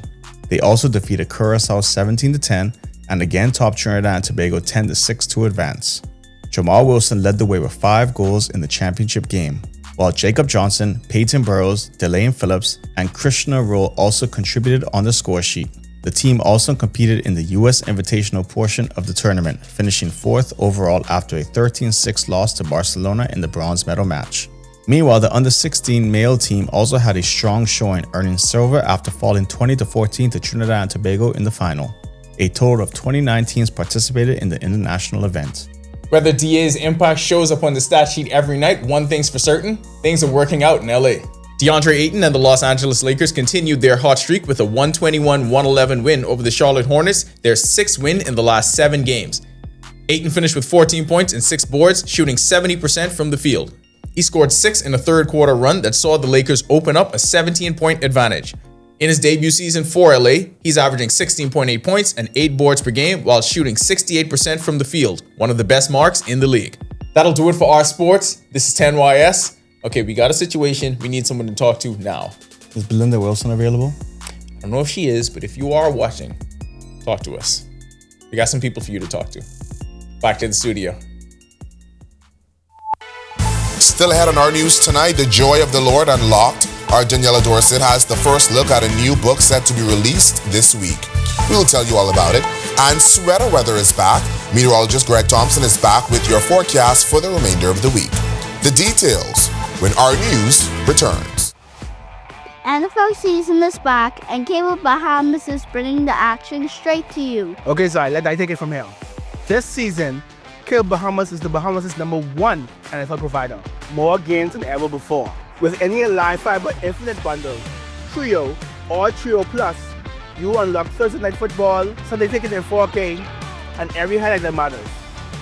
They also defeated Curaçao 17-10 and again topped Trinidad and Tobago 10-6 to advance. Jamal Wilson led the way with 5 goals in the championship game, while Jacob Johnson, Peyton Burrows, Delane Phillips, and Krishna Roll also contributed on the score sheet. The team also competed in the U.S. Invitational portion of the tournament, finishing 4th overall after a 13-6 loss to Barcelona in the bronze medal match. Meanwhile, the under-16 male team also had a strong showing, earning silver after falling 20-14 to Trinidad and Tobago in the final. A total of 29 teams participated in the international event. Whether DA's impact shows up on the stat sheet every night, one thing's for certain, things are working out in LA. DeAndre Ayton and the Los Angeles Lakers continued their hot streak with a 121-111 win over the Charlotte Hornets, their 6th win in the last 7 games. Ayton finished with 14 points and 6 boards, shooting 70% from the field. He scored 6 in a third quarter run that saw the Lakers open up a 17-point advantage. In his debut season for LA, he's averaging 16.8 points and 8 boards per game while shooting 68% from the field, one of the best marks in the league. That'll do it for Our Sports. This is 10YS. Okay, we got a situation we need someone to talk to now. Is Belinda Wilson available? I don't know if she is, but if you are watching, talk to us. We got some people for you to talk to. Back to the studio. Still ahead on our news tonight, The Joy of the Lord Unlocked. Our Daniela Dorset has the first look at a new book set to be released this week. We'll tell you all about it. And sweater weather is back. Meteorologist Greg Thompson is back with your forecast for the remainder of the week. The details when our news returns. NFL season is back, and Cable Bahamas is bringing the action straight to you. Okay, Zai, let I take it from here. This season, Cable Bahamas is the Bahamas' #1 NFL provider. More games than ever before. With any Live Fiber Infinite bundle, Trio or Trio Plus, you unlock Thursday Night Football, Sunday Ticket in 4K, and every highlight that matters.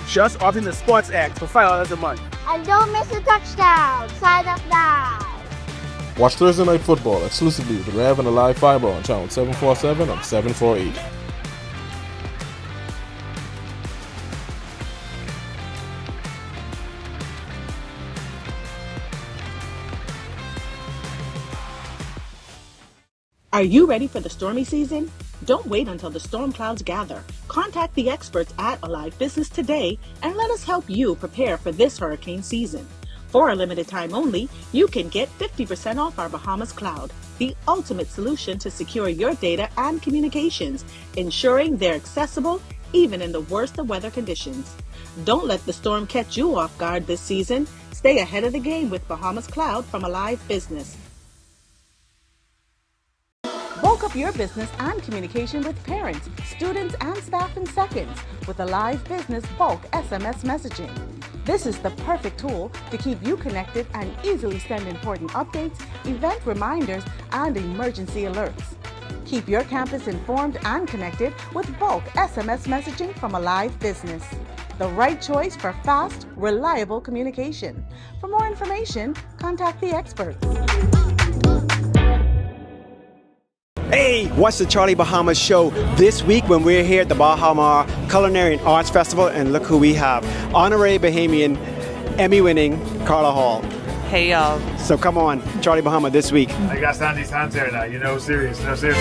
Just opt into Sports X for $5 a month. And don't miss a touchdown. Sign up now. Watch Thursday Night Football exclusively with Rev and Live Fiber on channel 747 and 748. Are you ready for the stormy season? Don't wait until the storm clouds gather. Contact the experts at Alive Business today and let us help you prepare for this hurricane season. For a limited time only, you can get 50% off our Bahamas Cloud, the ultimate solution to secure your data and communications, ensuring they're accessible even in the worst of weather conditions. Don't let the storm catch you off guard this season. Stay ahead of the game with Bahamas Cloud from Alive Business. Bulk up your business and communication with parents, students, and staff in seconds with Alive Business Bulk SMS messaging. This is the perfect tool to keep you connected and easily send important updates, event reminders, and emergency alerts. Keep your campus informed and connected with Bulk SMS messaging from Alive Business. The right choice for fast, reliable communication. For more information, contact the experts. Hey, what's the Charlie Bahamas show this week when we're here at the Bahama Culinary and Arts Festival, and look who we have. Honorary Bahamian, Emmy-winning Carla Hall. Hey, y'all. So come on, Charlie Bahama this week. I got Sandy's hands there now. You know, serious. No, serious.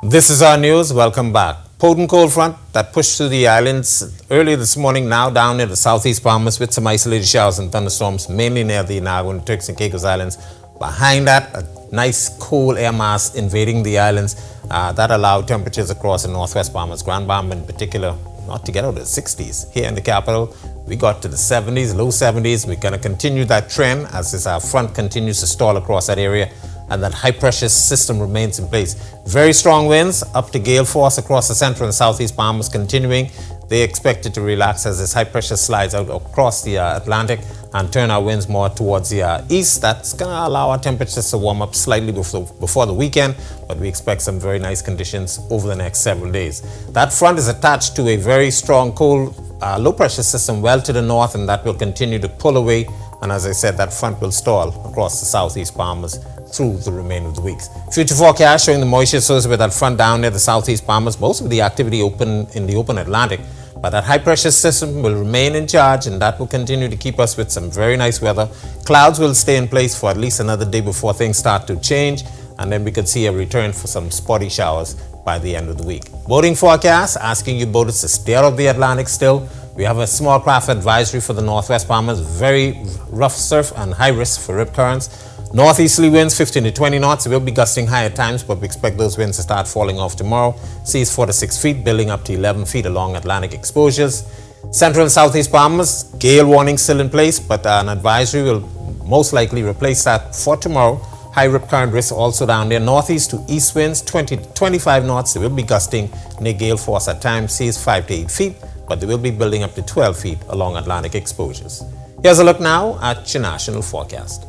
This is our news. Welcome back. Potent cold front that pushed through the islands earlier this morning, now down near the southeast Bahamas with some isolated showers and thunderstorms, mainly near the Inago and Turks and Caicos Islands. Behind that, a nice cool air mass invading the islands that allowed temperatures across the northwest Bahamas, Grand Bahama in particular, not to get out of the 60s. Here in the capital, we got to the 70s, low 70s. We're going to continue that trend as this front continues to stall across that area, and that high-pressure system remains in place. Very strong winds up to gale force across the central and southeast Bahamas continuing. They expect it to relax as this high-pressure slides out across the Atlantic and turn our winds more towards the east. That's going to allow our temperatures to warm up slightly before the weekend, but we expect some very nice conditions over the next several days. That front is attached to a very strong cold low-pressure system well to the north, and that will continue to pull away. And as I said, that front will stall across the southeast Bahamas through the remainder of the weeks. Future forecast showing the moisture associated with that front down near the southeast Bahamas, most of the activity in the open Atlantic, but that high pressure system will remain in charge, and that will continue to keep us with some very nice weather. Clouds will stay in place for at least another day before things start to change, and then we could see a return for some spotty showers by the end of the week. Boating forecast asking you boaters to stay out of the Atlantic still. We have a small craft advisory for the northwest Bahamas, very rough surf and high risk for rip currents. Northeasterly winds 15 to 20 knots. It will be gusting high at times, but we expect those winds to start falling off tomorrow. Seas 4 to 6 feet, building up to 11 feet along Atlantic exposures. Central and southeast Bahamas, gale warning still in place, but an advisory will most likely replace that for tomorrow. High rip current risk also down there. Northeast to east winds 20 to 25 knots. They will be gusting near gale force at times. Seas 5 to 8 feet, but they will be building up to 12 feet along Atlantic exposures. Here's a look now at your national forecast.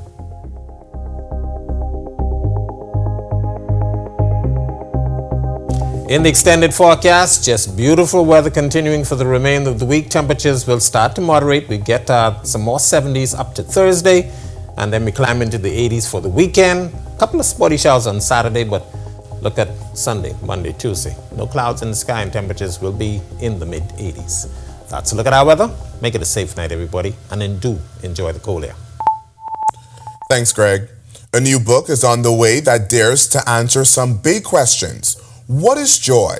In the extended forecast, just beautiful weather continuing for the remainder of the week. Temperatures will start to moderate. We get some more 70s up to Thursday, and then we climb into the 80s for the weekend. A couple of spotty showers on Saturday, but look at Sunday, Monday, Tuesday. No clouds in the sky, and temperatures will be in the mid-80s. That's a look at our weather. Make it a safe night, everybody, and then do enjoy the cold air. Thanks, Greg. A new book is on the way that dares to answer some big questions. What is joy?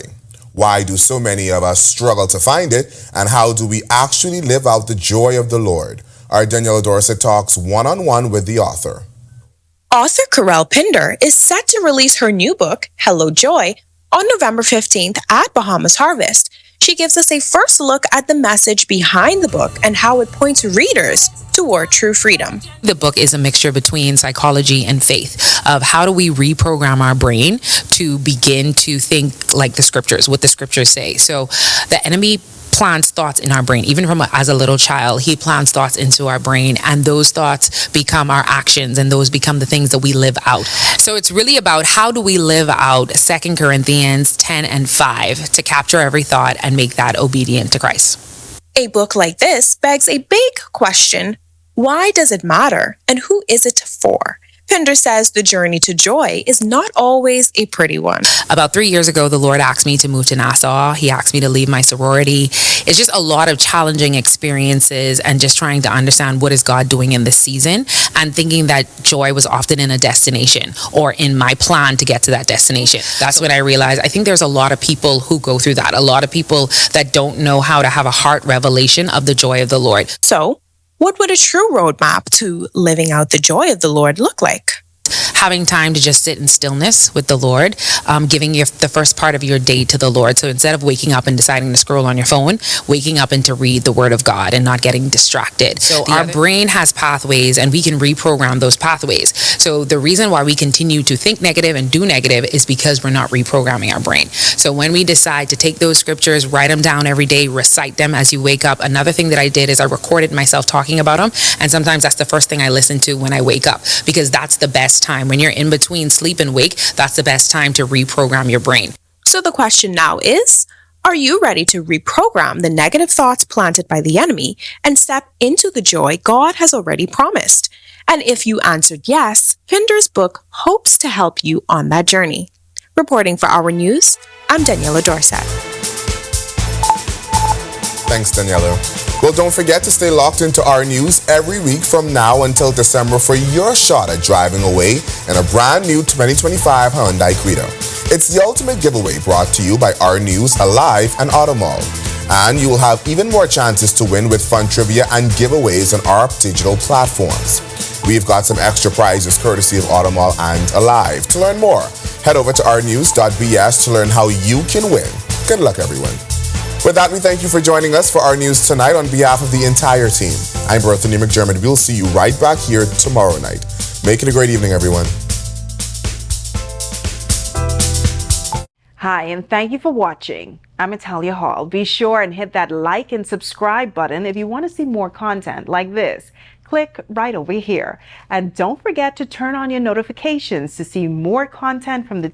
Why do so many of us struggle to find it? And how do we actually live out the joy of the Lord? Our Daniela Dorset talks one-on-one with the author. Author Corel Pinder is set to release her new book, Hello Joy, on November 15th at Bahamas Harvest. She gives us a first look at the message behind the book and how it points readers toward true freedom. The book is a mixture between psychology and faith of how do we reprogram our brain to begin to think like the scriptures, what the scriptures say. So the enemy plants thoughts in our brain. Even from as a little child, he plants thoughts into our brain, and those thoughts become our actions, and those become the things that we live out. So it's really about how do we live out 2 Corinthians 10 and 5 to capture every thought and make that obedient to Christ. A book like this begs a big question. Why does it matter, and who is it for? Pinder says the journey to joy is not always a pretty one. About 3 years ago, the Lord asked me to move to Nassau. He asked me to leave my sorority. It's just a lot of challenging experiences and just trying to understand what is God doing in this season, and thinking that joy was often in a destination or in my plan to get to that destination. That's when I realized I think there's a lot of people who go through that, a lot of people that don't know how to have a heart revelation of the joy of the Lord. So, what would a true roadmap to living out the joy of the Lord look like? Having time to just sit in stillness with the Lord, giving the first part of your day to the Lord. So instead of waking up and deciding to scroll on your phone, waking up and to read the Word of God and not getting distracted. So our brain has pathways, and we can reprogram those pathways. So the reason why we continue to think negative and do negative is because we're not reprogramming our brain. So when we decide to take those scriptures, write them down every day, recite them as you wake up. Another thing that I did is I recorded myself talking about them, and sometimes that's the first thing I listen to when I wake up, because that's the best time. When you're in between sleep and wake, that's the best time to reprogram your brain. So the question now is, are you ready to reprogram the negative thoughts planted by the enemy and step into the joy God has already promised? And if you answered yes, Pinder's book hopes to help you on that journey. Reporting for Our News, I'm Daniela Dorset. Thanks, Daniela. Well, don't forget to stay locked into our news every week from now until December for your shot at driving away in a brand new 2025 Hyundai Creta. It's the ultimate giveaway brought to you by Our News, Alive, and Automall. And you will have even more chances to win with fun trivia and giveaways on our digital platforms. We've got some extra prizes courtesy of Automall and Alive. To learn more, head over to ournews.bs to learn how you can win. Good luck, everyone. With that, we thank you for joining us for Our News tonight on behalf of the entire team. I'm Berthany McDermott. We'll see you right back here tomorrow night. Make it a great evening, everyone. Hi, and thank you for watching. I'm Natalia Hall. Be sure and hit that like and subscribe button if you want to see more content like this. Click right over here. And don't forget to turn on your notifications to see more content from the